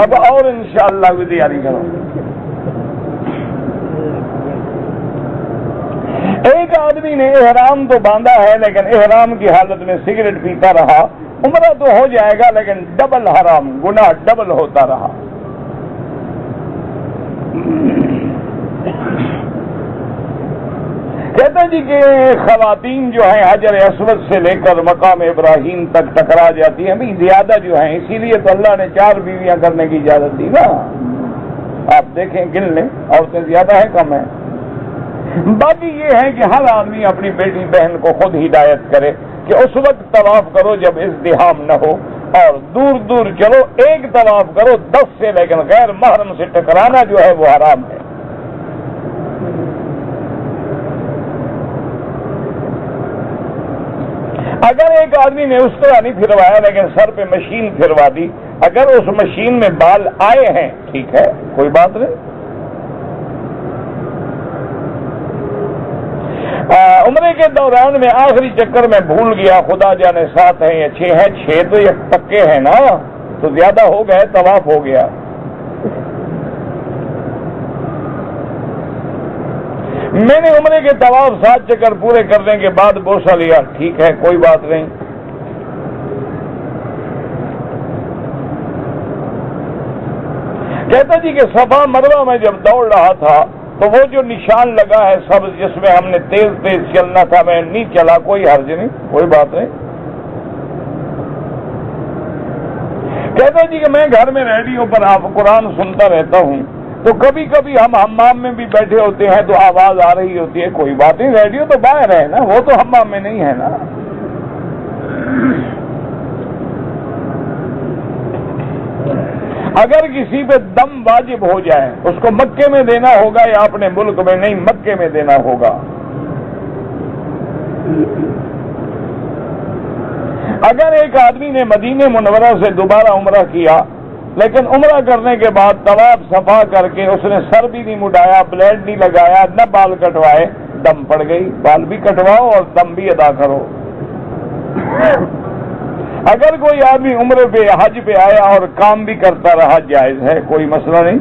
اب اور انشاءاللہ بھی تیاری کرو۔ ایک آدمی نے احرام تو باندھا ہے لیکن احرام کی حالت میں سگریٹ پیتا رہا، عمرہ تو ہو جائے گا لیکن ڈبل حرام، گناہ ڈبل ہوتا رہا۔ کہتے جی کہ خواتین جو ہیں حجر اسود سے لے کر مقام ابراہیم تک ٹکرا جاتی ہیں، بھی زیادہ جو ہیں، اسی لیے تو اللہ نے 4 بیویاں کرنے کی اجازت دی نا۔ آپ دیکھیں گن لیں، عورتیں زیادہ ہیں کم ہیں؟ باقی یہ ہے کہ ہر آدمی اپنی بیٹی بہن کو خود ہدایت کرے کہ اس وقت طواف کرو جب ازدحام نہ ہو، اور دور دور چلو، ایک طواف کرو 10 سے، لیکن غیر محرم سے ٹکرانا جو ہے وہ حرام ہے۔ اگر ایک آدمی نے اس طرح نہیں پھروایا لیکن سر پہ مشین پھروا دی، اگر اس مشین میں بال آئے ہیں ٹھیک ہے، کوئی بات نہیں۔ عمرے کے دوران میں آخری چکر میں بھول گیا، خدا جانے 7 ہیں یا 6 ہیں، 6 تو یہ پکے ہیں نا، تو زیادہ ہو گئے، طواف ہو گیا۔ میں نے عمرے کے طواف 7 چکر پورے کرنے کے بعد بوسہ لیا، ٹھیک ہے کوئی بات نہیں۔ کہتا جی کہ صفا مروہ میں جب دوڑ رہا تھا تو وہ جو نشان لگا ہے سب، جس میں ہم نے تیز تیز چلنا تھا، میں نہیں چلا، کوئی حرج نہیں، کوئی بات نہیں۔ کہتا جی کہ میں گھر میں ریڈیو پر آپ قرآن سنتا رہتا ہوں، تو کبھی کبھی ہم حمام میں بھی بیٹھے ہوتے ہیں تو آواز آ رہی ہوتی ہے، کوئی بات نہیں، ریڈیو تو باہر ہے نا، وہ تو حمام میں نہیں ہے نا۔ اگر کسی پہ دم واجب ہو جائے، اس کو مکے میں دینا ہوگا یا اپنے ملک میں؟ نہیں، مکے میں دینا ہوگا۔ اگر ایک آدمی نے مدینہ منورہ سے دوبارہ عمرہ کیا لیکن عمرہ کرنے کے بعد طواف صفا کر کے اس نے سر بھی نہیں مڈایا، بلیڈ نہیں لگایا، نہ بال کٹوائے، دم پڑ گئی، بال بھی کٹواؤ اور دم بھی ادا کرو۔ اگر کوئی آدمی عمرے پہ حج پہ آیا اور کام بھی کرتا رہا، جائز ہے، کوئی مسئلہ نہیں۔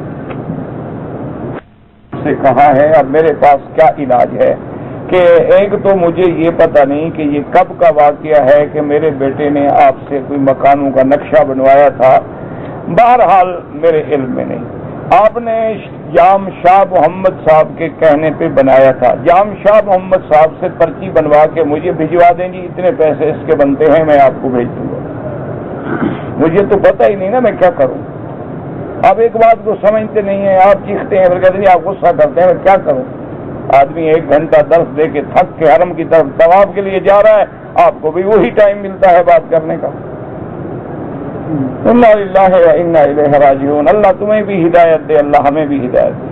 سے کہا ہے اب میرے پاس کیا علاج ہے کہ ایک تو مجھے یہ پتہ نہیں کہ یہ کب کا واقعہ ہے کہ میرے بیٹے نے آپ سے کوئی مکانوں کا نقشہ بنوایا تھا، بہرحال میرے علم میں نہیں، آپ نے جام شاہ محمد صاحب کے کہنے پہ بنایا تھا۔ جام شاہ محمد صاحب سے پرچی بنوا کے مجھے بھجوا دیں گی، اتنے پیسے اس کے بنتے ہیں، میں آپ کو بھیج دوں گا۔ مجھے تو پتہ ہی نہیں نا میں کیا کروں۔ آپ ایک بات کو سمجھتے نہیں ہیں، آپ چیختے ہیں، پھر کہتے ہیں آپ غصہ کرتے ہیں، میں کیا کروں؟ آدمی 1 گھنٹہ درس دے کے تھک کے حرم کی طرف طواف کے لیے جا رہا ہے، آپ کو بھی وہی ٹائم ملتا ہے بات کرنے کا۔ انا للہ و انا الیہ راجعون۔ اللہ تمہیں بھی ہدایت دے، اللہ ہمیں بھی ہدایت دے۔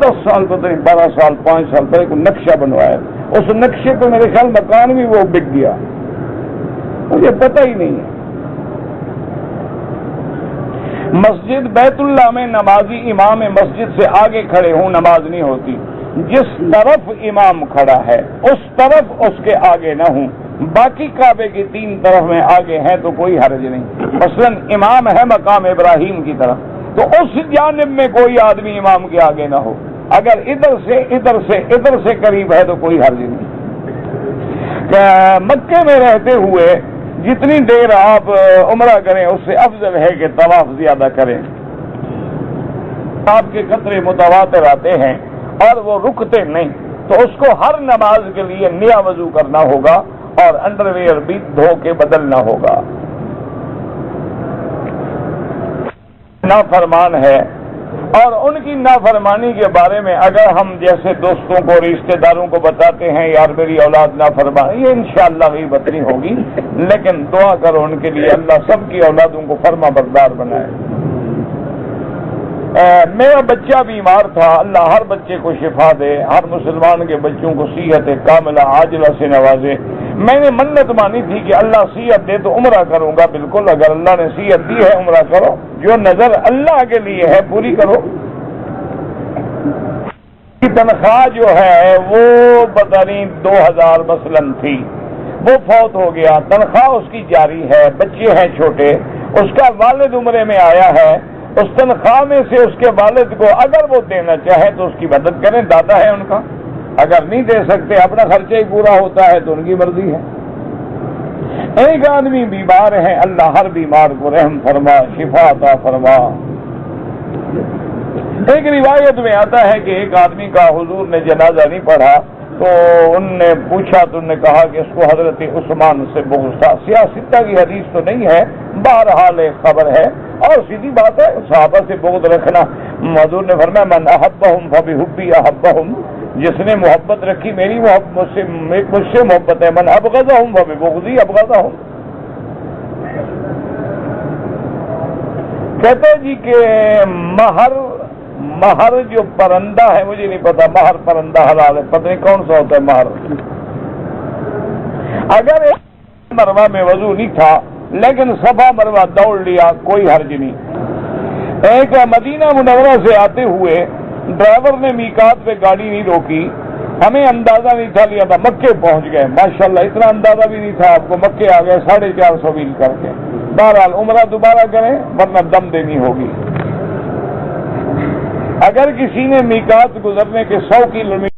10 سال تو 12 سال 5 سال پہلے کوئی نقشہ بنوایا، اس نقشے پہ میرے خیال مکان بھی وہ بک گیا، مجھے پتہ ہی نہیں ہے۔ مسجد بیت اللہ میں نمازی امام مسجد سے آگے کھڑے ہوں، نماز نہیں ہوتی۔ جس طرف امام کھڑا ہے اس طرف اس کے آگے نہ ہوں، باقی کعبے کی 3 طرف میں آگے ہیں تو کوئی حرج نہیں۔ مثلا امام ہے مقام ابراہیم کی طرف، تو اس جانب میں کوئی آدمی امام کے آگے نہ ہو، اگر ادھر سے قریب ہے تو کوئی حرج نہیں. کہ مکے میں رہتے ہوئے جتنی دیر آپ عمرہ کریں اس سے افضل ہے کہ طواف زیادہ کریں. آپ کے قطرے متواتر آتے ہیں اور وہ رکتے نہیں، تو اس کو ہر نماز کے لیے نیا وضو کرنا ہوگا اور انڈر ویئر بھی دھو کے بدلنا ہوگا. نافرمان ہے، اور ان کی نافرمانی کے بارے میں اگر ہم جیسے دوستوں کو رشتہ داروں کو بتاتے ہیں یار میری اولاد نافرمان، یہ انشاءاللہ غیبت نہیں ہوگی، لیکن دعا کرو ان کے لیے اللہ سب کی اولادوں کو فرما بردار بنائے. میرا بچہ بیمار تھا، اللہ ہر بچے کو شفا دے، ہر مسلمان کے بچوں کو صحت کاملہ عاجلہ سے نوازے. میں نے منت مانی تھی کہ اللہ صحت دے تو عمرہ کروں گا. بالکل، اگر اللہ نے صحت دی ہے عمرہ کرو، جو نظر اللہ کے لیے ہے پوری کرو. تنخواہ جو ہے وہ پتہ نہیں 2000 مثلاً تھی، وہ فوت ہو گیا، تنخواہ اس کی جاری ہے، بچے ہیں چھوٹے، اس کا والد عمرے میں آیا ہے، اس تنخواہ میں سے اس کے والد کو اگر وہ دینا چاہے تو اس کی مدد کریں، دادا ہے ان کا. اگر نہیں دے سکتے، اپنا خرچہ ہی پورا ہوتا ہے تو ان کی مرضی ہے. ایک آدمی بیمار ہے، اللہ ہر بیمار کو رحم فرما، شفا عطا فرما. ایک روایت میں آتا ہے کہ ایک آدمی کا حضور نے جنازہ نہیں پڑھا تو ان نے پوچھا تو انہوں نے کہا کہ اس کو حضرت عثمان سے بغض تھا. سیاستہ کی حدیث تو نہیں ہے، بہرحال ایک خبر ہے اور سیدھی بات ہے صحابہ سے بغض رکھنا. حضور نے فرمایا من احبہم فبحبی احبہم، جس نے محبت رکھی میری محبت مجھ سے محبت ہے. من ابغضہم فببغضی ابغضہم. کہتے جی کہ مہر جو پرندہ ہے، مجھے نہیں پتا مہر پرندہ حلال ہے، پتہ نہیں کون سا ہوتا ہے مہر. اگر ایک مروہ میں وضو نہیں تھا لیکن صفا مروہ دوڑ لیا کوئی حرج نہیں. ایک مدینہ منورہ سے آتے ہوئے ڈرائیور نے میقات پہ گاڑی نہیں روکی، ہمیں اندازہ نہیں تھا، لیا تھا مکے پہنچ گئے. ماشاءاللہ اتنا اندازہ بھی نہیں تھا آپ کو، مکے آ گئے 450 میل کر کے. بہرحال عمرہ دوبارہ کریں ورنہ دم دینی ہوگی. اگر کسی نے میقات گزرنے کے 100 کلومیٹر